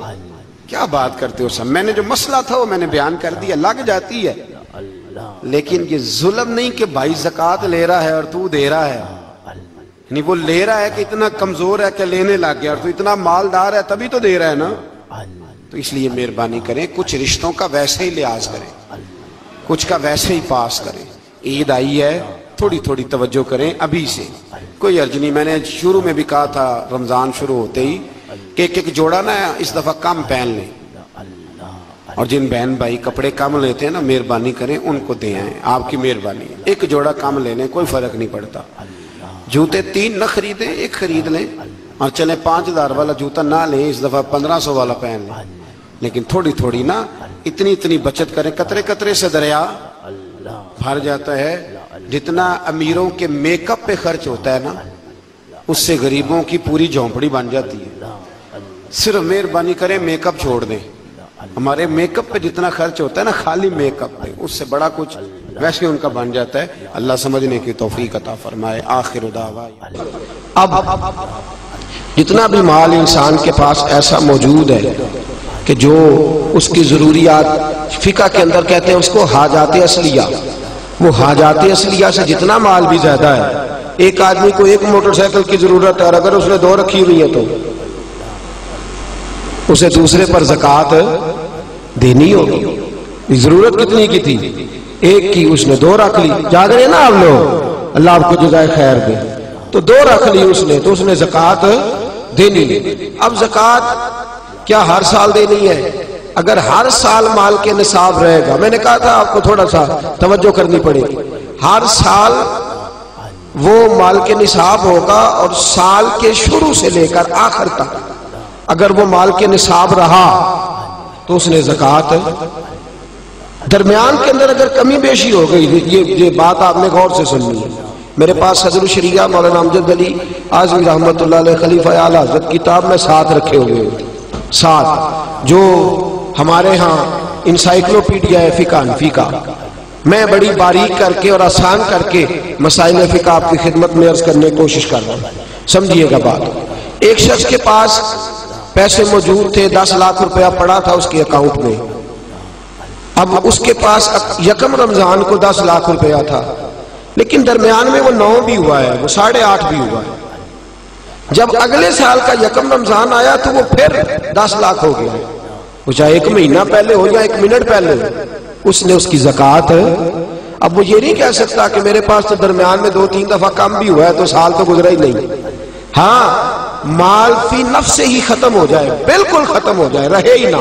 کیا بات کرتے ہو سب۔ میں نے جو مسئلہ تھا وہ میں نے بیان کر دیا، لگ جاتی ہے، لیکن یہ ظلم نہیں کہ بھائی زکوٰۃ لے رہا ہے اور تو دے رہا ہے، یعنی وہ لے رہا ہے کہ اتنا کمزور ہے کہ لینے لگ گیا، اور تو اتنا مالدار ہے تبھی تو دے رہا ہے نا۔ تو اس لیے مہربانی کریں، کچھ رشتوں کا ویسے ہی لحاظ کریں، کچھ کا ویسے ہی پاس کریں۔ عید آئی ہے، تھوڑی تھوڑی توجہ کریں ابھی سے، کوئی عرض نہیں۔ میں نے شروع میں بھی کہا تھا رمضان شروع ہوتے ہی کہ ایک جوڑا نا اس دفعہ کم پہن لیں، اور جن بہن بھائی کپڑے کم لیتے ہیں نا، مہربانی کریں ان کو دے آئیں، آپ کی مہربانی، ایک جوڑا کم لے لیں، کوئی فرق نہیں پڑتا۔ جوتے 3 نہ خریدیں، 1 خرید لیں، اور چلیں 5000 والا جوتا نہ لیں، اس دفعہ 1500 والا پہن لیں، لیکن تھوڑی تھوڑی نا، اتنی بچت کریں۔ قطرے قطرے سے دریا بھر جاتا ہے۔ جتنا امیروں کے میک اپ پہ خرچ ہوتا ہے نا، اس سے غریبوں کی پوری جھونپڑی بن جاتی ہے۔ صرف مہربانی کریں میک اپ چھوڑ دیں۔ ہمارے میک اپ پہ جتنا خرچ ہوتا ہے نا، خالی میک اپ پہ، اس سے بڑا کچھ ویسے ان کا بن جاتا ہے۔ اللہ سمجھنے کی توفیق عطا فرمائے۔ آخر دعوانا۔ اب جتنا بھی مال انسان کے پاس ایسا موجود ہے کہ جو اس کی ضروریات، فقہ کے اندر کہتے ہیں اس کو حاجات اصلیہ، وہ حاجات اصلیہ سے جتنا مال بھی زیادہ ہے۔ ایک آدمی کو 1 موٹر سائیکل کی ضرورت ہے، اور اگر اس نے 2 رکھی ہوئی ہے تو اسے دوسرے پر زکوٰۃ دینی ہوگی۔ ضرورت کتنی کی تھی؟ 1 کی، اس نے 2 رکھ لی۔ جاگ رہے نا آپ لوگ، اللہ آپ کو جزائے خیر دے، تو 2 رکھ لی اس نے، تو اس نے زکوٰۃ دینی۔ اب زکوٰۃ کیا ہر سال دینی ہے؟ اگر ہر سال مال کے نصاب رہے گا، میں نے کہا تھا آپ کو تھوڑا سا توجہ کرنی پڑے گی، ہر سال وہ مال کے نصاب ہوگا، اور سال کے شروع سے لے کر آخر تک اگر وہ مال کے نصاب رہا تو اس نے زکوٰۃ، درمیان کے اندر اگر کمی بیشی ہو گئی، یہ بات آپ نے غور سے سننی ہے۔ میرے پاس صدر الشریعہ مولانا امجد علی اعظمی رحمۃ اللہ علیہ خلیفہ اعلیٰ حضرت کتاب میں 7 رکھے ہوئے ہیں، 7 جو ہمارے ہاں انسائکلوپیڈیا ہے فقہ حنفی کا۔ میں بڑی باریک کر کے اور آسان کر کے مسائل فقہ آپ کی خدمت میں عرض کرنے کی کوشش کر رہا ہوں، سمجھیے گا بات۔ ایک شخص کے پاس پیسے موجود تھے، 10 لاکھ روپیہ پڑا تھا اس کے اکاؤنٹ میں۔ اب اس کے پاس 1 رمضان کو 10 لاکھ روپیہ تھا، لیکن درمیان میں وہ 9 بھی ہوا ہے، وہ 8.5 بھی ہوا ہے۔ جب اگلے سال کا 1 رمضان آیا تو وہ پھر 10 لاکھ ہو گیا، وہ چاہے 1 مہینہ پہلے ہو یا 1 منٹ پہلے ہو، اس نے اس کی زکوٰۃ۔ اب وہ یہ نہیں کہہ سکتا کہ میرے پاس تو درمیان میں 2-3 دفعہ کم بھی ہوا ہے تو سال تو گزرا ہی نہیں۔ ہاں، مال فی نفس سے ہی ختم ہو جائے، بالکل ختم ہو جائے، رہے ہی نہ۔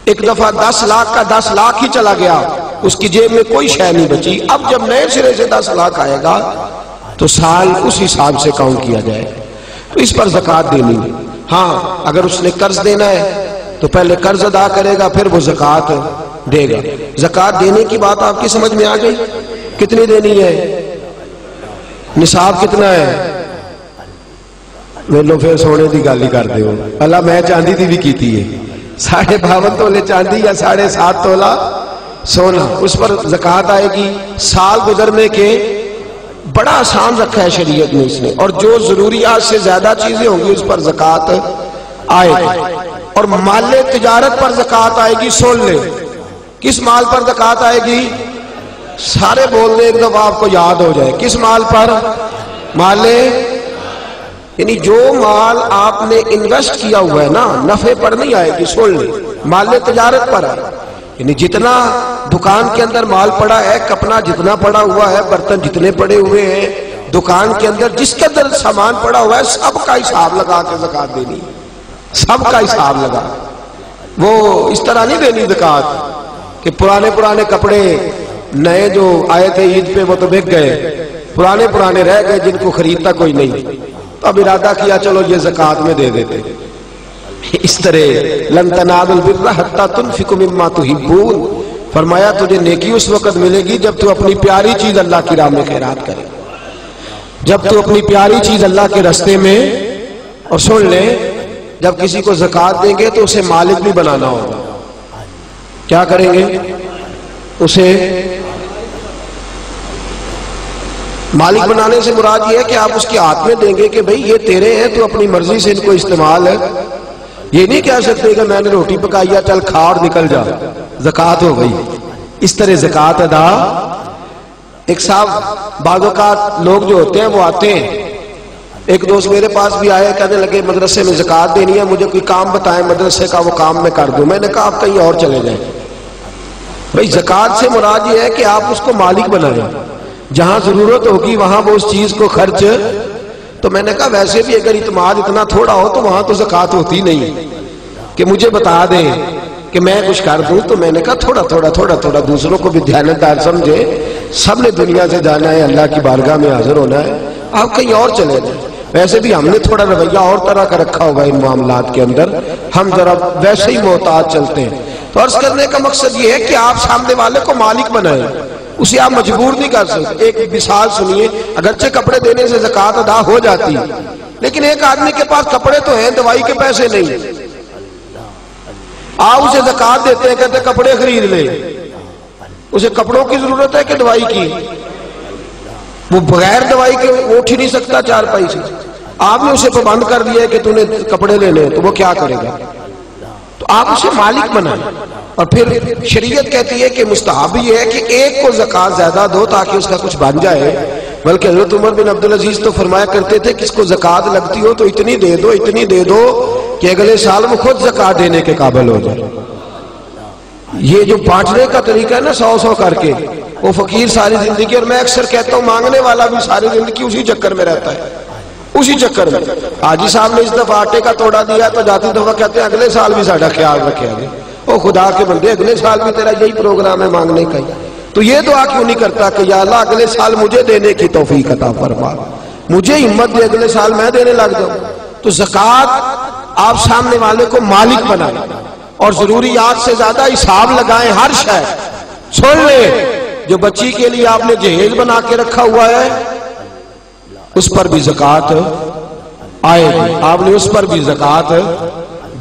ایک دفعہ 10 لاکھ کا 10 لاکھ ہی چلا گیا، اس کی جیب میں کوئی شے نہیں بچی۔ اب جب نئے سرے سے 10 لاکھ آئے گا تو سال اس حساب سے کاؤنٹ کیا جائے، تو اس پر زکوٰۃ دینی ہے۔ ہاں، اگر اس نے قرض دینا ہے تو پہلے قرض ادا کرے گا، پھر وہ زکوٰۃ دے گا۔ زکوٰۃ دینے کی بات آپ کی سمجھ میں آ گئی؟ کتنی دینی ہے؟ نصاب کتنا ہے؟ میرے پھر سونے دی گل ہی کرتے ہو، اللہ میں چاندی دی بھی کیتی ہے، 52.5 تولے چاندی یا 7.5 تولہ سونا، اس پر زکوٰۃ آئے گی۔ سال گزرنے کے بڑا آسان رکھا ہے شریعت نے اس نے، اور جو ضروریات سے زیادہ چیزیں ہوں گی اس پر زکوٰۃ آئے گی۔ اور مال تجارت پر زکوٰۃ آئے گی۔ سن لے، کس مال پر زکوٰۃ آئے گی؟ سارے بول دیں ایک دفعہ آپ کو یاد ہو جائے، کس مال پر؟ مال، یعنی جو مال آپ نے انویسٹ کیا ہوا ہے نا، نفع پر نہیں آئے گی۔ سن لے، مال تجارت پر ہے، یعنی جتنا دکان کے اندر مال پڑا ہے، کپنا جتنا پڑا ہوا ہے، برتن جتنے پڑے ہوئے ہیں دکان کے اندر، جس کے اندر سامان پڑا ہوا ہے، سب کا حساب لگا کے زکوٰۃ دینی، سب کا حساب لگا۔ وہ اس طرح نہیں دینی زکوٰۃ کہ پرانے کپڑے نئے جو آئے تھے عید پہ وہ تو بک گئے، پرانے رہ گئے جن کو خریدتا کوئی نہیں، تو اب ارادہ کیا چلو یہ زکوٰۃ میں دے دیتے۔ اس طرح لن تنالوا البر حتی تنفقوا مما تحبون، فرمایا تجھے نیکی اس وقت ملے گی جب تو اپنی پیاری چیز اللہ کی راہ میں خیرات کرے، جب تو اپنی پیاری چیز اللہ کے راستے میں۔ اور سن لے، جب کسی کو زکوٰۃ دیں گے تو اسے مالک بھی بنانا ہوگا۔ کیا کریں گے؟ اسے مالک بنانے سے مراد یہ ہے کہ آپ اس کے ہاتھ میں دیں گے کہ بھئی یہ تیرے ہیں، تو اپنی مرضی سے ان کو استعمال ہے۔ یہ نہیں کہہ سکتے کہ میں نے روٹی پکائی ہے چل کھا اور نکل جا، زکوٰۃ ہو گئی۔ اس طرح زکوٰۃ ادا۔ ایک صاحب، بعض اوقات لوگ جو ہوتے ہیں وہ آتے ہیں، ایک دوست میرے پاس بھی آئے، کہنے لگے مدرسے میں زکوٰۃ دینی ہے، مجھے کوئی کام بتائیں مدرسے کا، وہ کام میں کر دوں۔ میں نے کہا آپ کہیں اور چلے جائیں۔ بھئی زکوٰۃ سے مراد یہ ہے کہ آپ اس کو مالک بنائیں، جہاں ضرورت ہوگی وہاں وہ اس چیز کو خرچ۔ تو میں نے کہا ویسے بھی اگر اعتماد اتنا تھوڑا ہو تو وہاں تو زکوٰۃ ہوتی نہیں، کہ مجھے بتا دیں کہ میں کچھ کر دوں، تو میں نے کہا تھوڑا تھوڑا تھوڑا تھوڑا دوسروں کو بھی دیانتدار سمجھے، سب نے دنیا سے جانا ہے، اللہ کی بارگاہ میں حاضر ہونا ہے، آپ کہیں اور چلے جائیں۔ ویسے بھی ہم نے تھوڑا رویہ اور طرح کا رکھا ہوگا ان معاملات کے اندر، ہم ذرا ویسے ہی محتاط چلتے ہیں۔ تو عرض کرنے کا مقصد یہ ہے کہ آپ سامنے والے کو مالک بنائیں، اسے آپ مجبور نہیں کر سکتے۔ ایک مثال سنیے، اگرچہ کپڑے دینے سے زکوٰۃ ادا ہو جاتی ہے، لیکن ایک آدمی کے پاس کپڑے تو ہیں، دوائی کے پیسے نہیں، آپ اسے زکوٰۃ دیتے ہیں، کہتے ہیں کپڑے خرید لے، اسے کپڑوں کی ضرورت ہے کہ دوائی کی؟ وہ بغیر دوائی کے اٹھ ہی نہیں سکتا چارپائی سے، آپ نے اسے پابند کر دیا ہے کہ تو نے کپڑے لینے ہیں، تو وہ کیا کرے گا؟ تو آپ اسے مالک بنائیں۔ اور پھر شریعت کہتی ہے کہ مستحب یہ ہے کہ ایک کو زکوٰۃ زیادہ دو تاکہ اس کا کچھ بن جائے، بلکہ حضرت عمر بن عبدالعزیز تو فرمایا کرتے تھے کہ اس کو زکوٰۃ لگتی ہو تو اتنی دے دو، اتنی دے دو کہ اگلے سال وہ خود زکوٰۃ دینے کے قابل ہو جائے۔ یہ جو بانٹنے کا طریقہ ہے نا، 100 کر کے، وہ فقیر ساری زندگی، اور میں اکثر کہتا ہوں مانگنے والا بھی ساری زندگی اسی چکر میں رہتا ہے، اسی چکر میں۔ حاجی صاحب نے اس دفعہ آٹے کا توڑا دیا تو جاتی دفعہ کہتے ہیں اگلے سال بھی ساڑھا خیال رکھے گے، او خدا کے بندے اگلے سال بھی تیرا یہی پروگرام ہے مانگنے کا ہی، تو یہ دعا کیوں نہیں کرتا کہ یا اللہ اگلے سال مجھے دینے کی توفیق عطا فرما، مجھے ہمت دے، اگلے سال میں دینے لگ جاؤں۔ تو زکوٰۃ آپ سامنے والے کو مالک بنائیں، اور ضروریات سے زیادہ حساب لگائیں ہر شے۔ سن لے، جو بچی کے لیے آپ نے جہیز بنا کے رکھا ہوا ہے اس پر بھی زکوٰۃ آئے گی، آپ نے اس پر بھی زکوٰۃ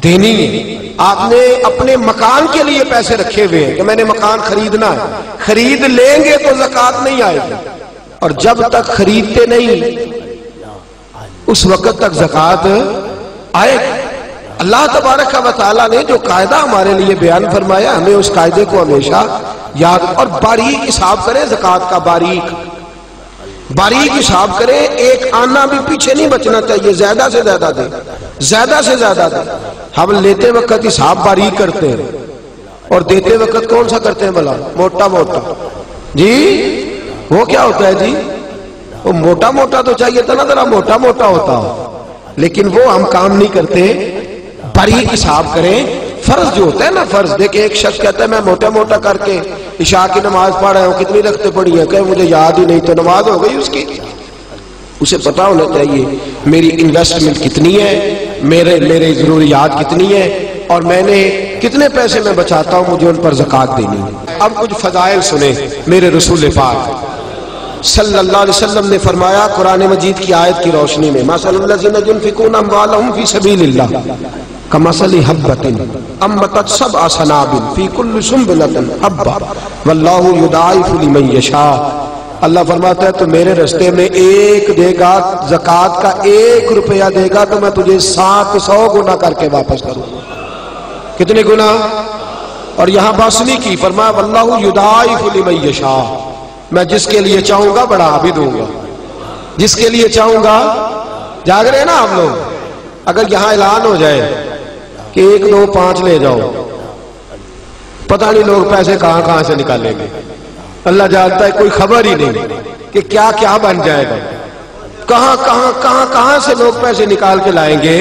دینی ہے۔ آپ نے اپنے مکان کے لیے پیسے رکھے ہوئے ہیں کہ میں نے مکان خریدنا ہے، خرید لیں گے تو زکوٰۃ نہیں آئے گی، اور جب تک خریدتے نہیں اس وقت تک زکوٰۃ آئے گی۔ اللہ تبارک و تعالیٰ نے جو قاعدہ ہمارے لیے بیان فرمایا، ہمیں اس قاعدے کو ہمیشہ یاد، اور باریک حساب کریں زکوٰۃ کا، باریک حساب کریں، ایک آنا بھی پیچھے نہیں بچنا چاہیے، زیادہ سے زیادہ دیں، زیادہ سے زیادہ دیں۔ ہم لیتے وقت حساب باریک کرتے ہیں اور دیتے وقت کون سا کرتے ہیں بھلا؟ موٹا موٹا۔ جی وہ کیا ہوتا ہے جی؟ وہ موٹا موٹا تو چاہیے تھا نا ذرا موٹا موٹا ہوتا ہو، لیکن وہ ہم کام نہیں کرتے۔ باریک حساب کریں، فرض جو ہوتا ہے نا، فرض دیکھیں، ایک شخص کہتا ہے میں موٹا موٹا کر کے عشاء کی نماز پڑھ رہا ہوں، کتنی رکعتیں پڑھی ہیں؟ کہ مجھے یاد ہی نہیں، تو نماز ہو گئی اس کی؟ اسے پتا ہونا چاہیے میری انویسٹمنٹ کتنی ہے، میرے ضروریات کتنی ہے، اور میں نے کتنے پیسے میں بچاتا ہوں، مجھے ان پر زکوٰۃ دینی ہے۔ اب کچھ فضائل سنیں میرے رسول پاک صلی اللہ علیہ وسلم نے فرمایا قرآن مجید کی آیت کی روشنی میں، مثل الذین ينفقون اموالهم فی سبیل اللہ کمثل حبۃ انبتت سبع سنابل فی کل سنبلۃ حبۃ واللہ یضاعف لمن یشاء۔ اللہ فرماتا ہے تو میرے رستے میں ایک دے گا، زکوٰۃ کا 1 روپیہ دے گا تو میں تجھے 700 گنا کر کے واپس کروں۔ کتنے گنا؟ اور یہاں بس نہیں کی، فرمایا واللہ یضاعف لمن یشاء، میں جس کے لیے چاہوں گا بڑھا بھی دوں گا، جس کے لیے چاہوں گا۔ جاگ رہے ہیں نا آپ لوگ؟ اگر یہاں اعلان ہو جائے کہ 1 2 5 لے جاؤ، پتہ نہیں لوگ پیسے کہاں کہاں سے نکالیں گے، اللہ جانتا ہے، کوئی خبر ہی نہیں کہ کیا کیا بن جائے گا، کہاں کہاں کہاں کہاں سے لوگ پیسے نکال کے لائیں گے۔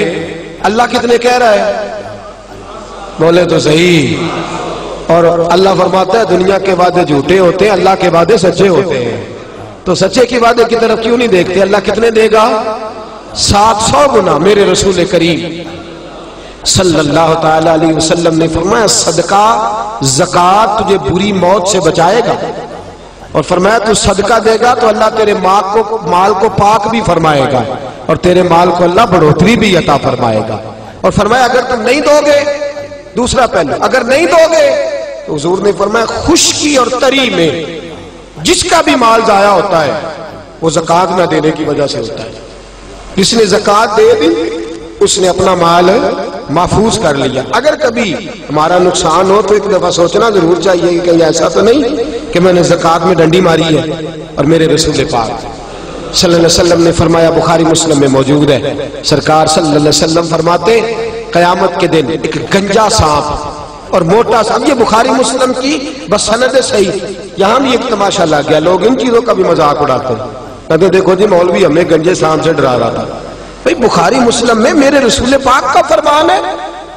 اللہ کتنے کہہ رہا ہے؟ بولے تو صحیح۔ اور اللہ فرماتا ہے دنیا کے وعدے جھوٹے ہوتے ہیں، اللہ کے وعدے سچے ہوتے ہیں۔ تو سچے کے وعدے کی طرف کیوں نہیں دیکھتے؟ اللہ کتنے دے گا؟ 700 گنا۔ میرے رسول کریم صلی اللہ تعالی علیہ وسلم نے فرمایا صدقہ زکوٰۃ تجھے بری موت سے بچائے گا، اور فرمایا تو صدقہ دے گا تو اللہ تیرے مال کو پاک بھی فرمائے گا، اور تیرے مال کو اللہ بڑھوتری بھی عطا فرمائے گا۔ اور فرمایا اگر تم نہیں دو گے، دوسرا پہلو، اگر نہیں دو گے تو حضور نے فرمایا خشکی اور تری میں جس کا بھی مال ضائع ہوتا ہے وہ زکوٰۃ نہ دینے کی وجہ سے ہوتا ہے۔ جس نے زکوٰۃ دے دی اس نے اپنا مال محفوظ کر لیا۔ اگر کبھی ہمارا نقصان ہو تو ایک دفعہ سوچنا ضرور چاہیے کہ کہیں ایسا تو نہیں کہ میں نے زکوٰۃ میں ڈنڈی ماری ہے۔ اور میرے رسول پاک صلی اللہ علیہ وسلم نے فرمایا، بخاری مسلم میں موجود ہے، سرکار صلی اللہ علیہ وسلم فرماتے قیامت کے دن ایک گنجا سانپ اور موٹا سانپ، یہ بخاری مسلم کی بس سند صحیح، یہاں بھی ایک تماشا لگ گیا، لوگ ان چیزوں کا بھی مذاق اڑاتے ہیں، کہتے دیکھو جی مولوی ہمیں گنجے سانپ سے ڈرا رہا تھا۔ بھئی بخاری مسلم میں میرے رسول پاک کا فرمان ہے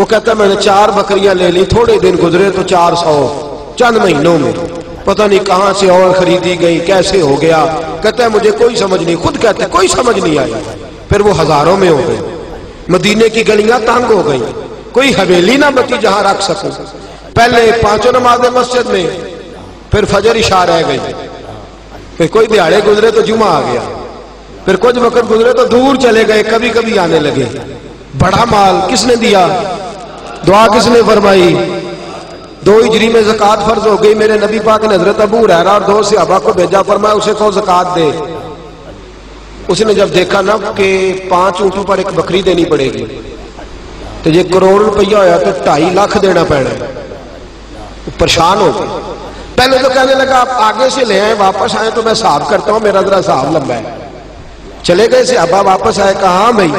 وہ کہتا ہے میں نے 4 بکریاں لے لی, تھوڑے دن گزرے تو 400 چند مہینوں میں, پتہ نہیں کہاں سے اور خریدی گئی, کیسے ہو گیا. کہتا ہے مجھے کوئی سمجھ نہیں, خود کہتے کوئی سمجھ نہیں آئی. پھر وہ ہزاروں میں ہو گئی, مدینے کی گلیاں تنگ ہو گئی, کوئی حویلی نہ بچی جہاں رکھ سکوں. پہلے 5 نمازیں مسجد میں, پھر فجر عشاء رہ گئی, پھر کوئی دیہڑے گزرے تو جمعہ آ گیا, پھر کچھ وقت گزرے تو دور چلے گئے, کبھی کبھی آنے لگے. بڑا مال کس نے دیا, دعا کس نے فرمائی. 2 ہجری میں زکوٰۃ فرض ہو گئی. میرے نبی پاک نے حضرت ابو ہریرہ اور 2 صحابہ کو بھیجا, فرمایا اسے کہو زکوٰۃ دے. اس نے جب دیکھا نا کہ 5 اونٹوں پر ایک بکری دینی پڑے گی, تو یہ کروڑ روپیہ ہویا تو 2.5 لاکھ دینا پڑے. پریشان ہو گئے. پہلے تو کہنے لگا آپ آگے سے لے آئیں, واپس آئیں تو میں حساب کرتا ہوں, میرا ذرا حساب لمبا ہے. چلے گئے صحابہ, واپس آئے, کہا ہاں بھائی.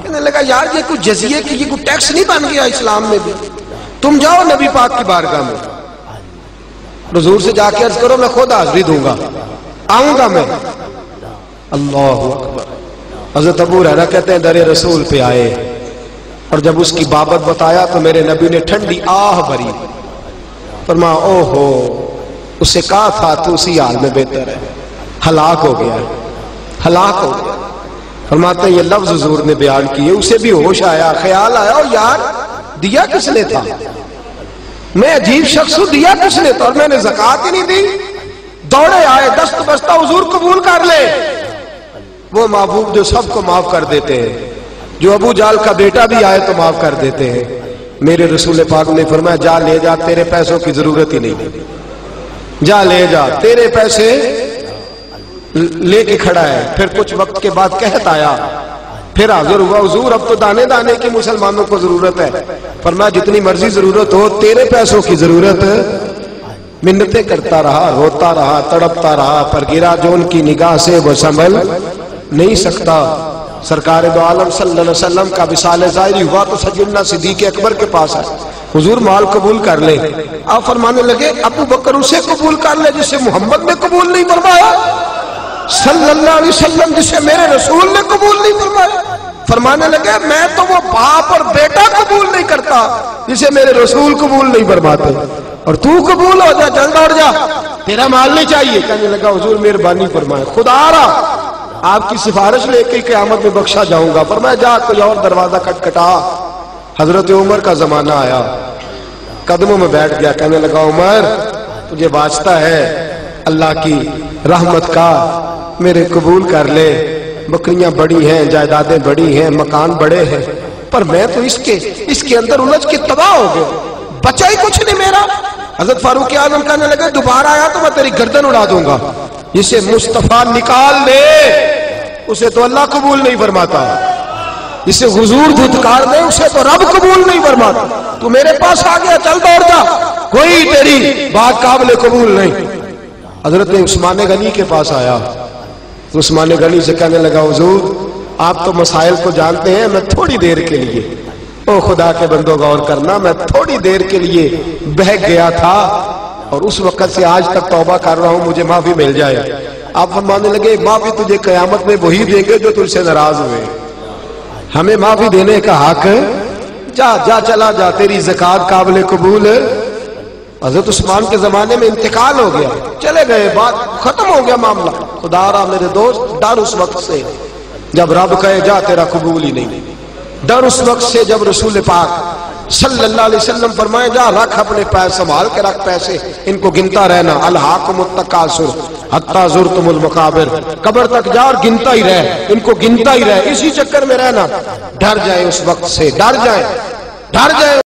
کہنے لگا یار یہ کوئی جزیے کی, یہ کوئی ٹیکس نہیں بن گیا اسلام میں بھی. تم جاؤ نبی پاک کی بارگاہ میں, حضور سے جا کے عرض کرو میں خود حاضری دوں گا, آؤں گا میں. اللہ اکبر. حضرت ابو ہریرہ کہتے ہیں در رسول پہ آئے, اور جب اس کی بابت بتایا تو میرے نبی نے ٹھنڈی آہ بھری. فرمایا او ہو, اس سے کہا تھا تو اسی حال میں بہتر ہے, ہلاک ہو گیا, ہلاک ہو گیا. فرماتے ہیں یہ لفظ حضور نے بیان کیے, اسے بھی ہوش آیا, خیال آیا, اور یار دیا کس نے تھا, میں عجیب شخص ہوں, دیا کس نے تھا, اور میں نے زکوٰۃ ہی نہیں دی. دوڑے آئے, دست بستہ حضور قبول کر لے. وہ محبوب جو سب کو معاف کر دیتے ہیں, جو ابو جال کا بیٹا بھی آئے تو معاف کر دیتے ہیں. میرے رسول پاک نے فرمایا جا لے جا, تیرے پیسوں کی ضرورت ہی نہیں, جا لے جا, تیرے پیسے لے کے کھڑا ہے. پھر کچھ وقت کے بعد کہت آیا, پھر حاضر ہوا, حضور اب تو دانے دانے کی مسلمانوں کو ضرورت ہے. فرمایا جتنی مرضی ضرورت ہو, تیرے پیسوں کی ضرورت. منتیں کرتا رہا, روتا رہا, تڑپتا رہا, پر گرا جو ان کی نگاہ سے وہ سنبھل نہیں سکتا. سرکار دو عالم صلی اللہ علیہ وسلم کا وصال ظاہری ہوا تو سیدنا صدیق اکبر کے پاس آئے, حضور مال قبول کر لے. آپ فرمانے لگے ابو بکر اسے قبول کر لے جسے محمد نے قبول نہیں فرمایا, صلی اللہ علیہ وسلم جسے میرے رسول نے قبول نہیں فرمایا. فرمانے لگے میں تو وہ باپ اور بیٹا قبول نہیں کرتا جسے میرے رسول قبول نہیں فرماتے, اور تو قبول ہو جا, جلد دوڑ جا, تیرا مال نہیں چاہیے. کہنے لگا حضور مہربانی فرمائے, خدا رہا آپ کی سفارش لے کے قیامت میں بخشا جاؤں گا. فرمایا جا کوئی اور دروازہ کھٹکھٹا. حضرت عمر کا زمانہ آیا, قدموں میں بیٹھ گیا. کہنے لگا عمر تجھے واسطہ ہے اللہ کی رحمت کا, میرے قبول کر لے. بکریاں بڑی ہیں, جائیدادیں بڑی ہیں, مکان بڑے ہیں, پر میں تو اس کے اندر الجھ کے تباہ ہو گیا, بچا ہی کچھ نہیں میرا. حضرت فاروق اعظم کہنے لگے دوبارہ آیا تو میں تیری گردن اڑا دوں گا. جسے مصطفیٰ نکال دے اسے تو اللہ قبول نہیں فرماتا, جسے حضور دھتکار دے اسے تو رب قبول نہیں فرماتا. تو میرے پاس آ گیا, چل دوڑ جا, کوئی تیری بات قابل قبول نہیں. حضرت عثمان غنی کے پاس آیا, عثمان غنی سے کہنے لگا حضور آپ تو مسائل کو جانتے ہیں, میں تھوڑی دیر کے لیے, او خدا کے بندو غور کرنا, میں تھوڑی دیر کے لیے بہک گیا تھا اور اس وقت سے آج تک توبہ کر رہا ہوں, مجھے معافی مل جائے. آپ فرمانے لگے معافی تجھے قیامت میں وہی دیں گے جو تجھ سے ناراض ہوئے, ہمیں معافی دینے کا حق, جا جا چلا جا, تیری زکوٰۃ قابل قبول. حضرت عثمان کے زمانے میں انتقال ہو گیا, چلے گئے, بات ختم ہو گیا معاملہ. خدا را میرے دوست ڈر اس وقت سے جب رب کہے جا تیرا قبول ہی نہیں, ڈر اس وقت سے جب رسول پاک صلی اللہ علیہ وسلم فرمائے جا رکھ اپنے پیسے, سنبھال کے رکھ پیسے, ان کو گنتا رہنا. الہاکم التکاثر حتی زرتم المقابر, قبر تک جا اور گنتا ہی رہ, ان کو گنتا ہی رہ, اسی چکر میں رہنا. ڈر جائے اس وقت سے, ڈر جائے, ڈر جائے.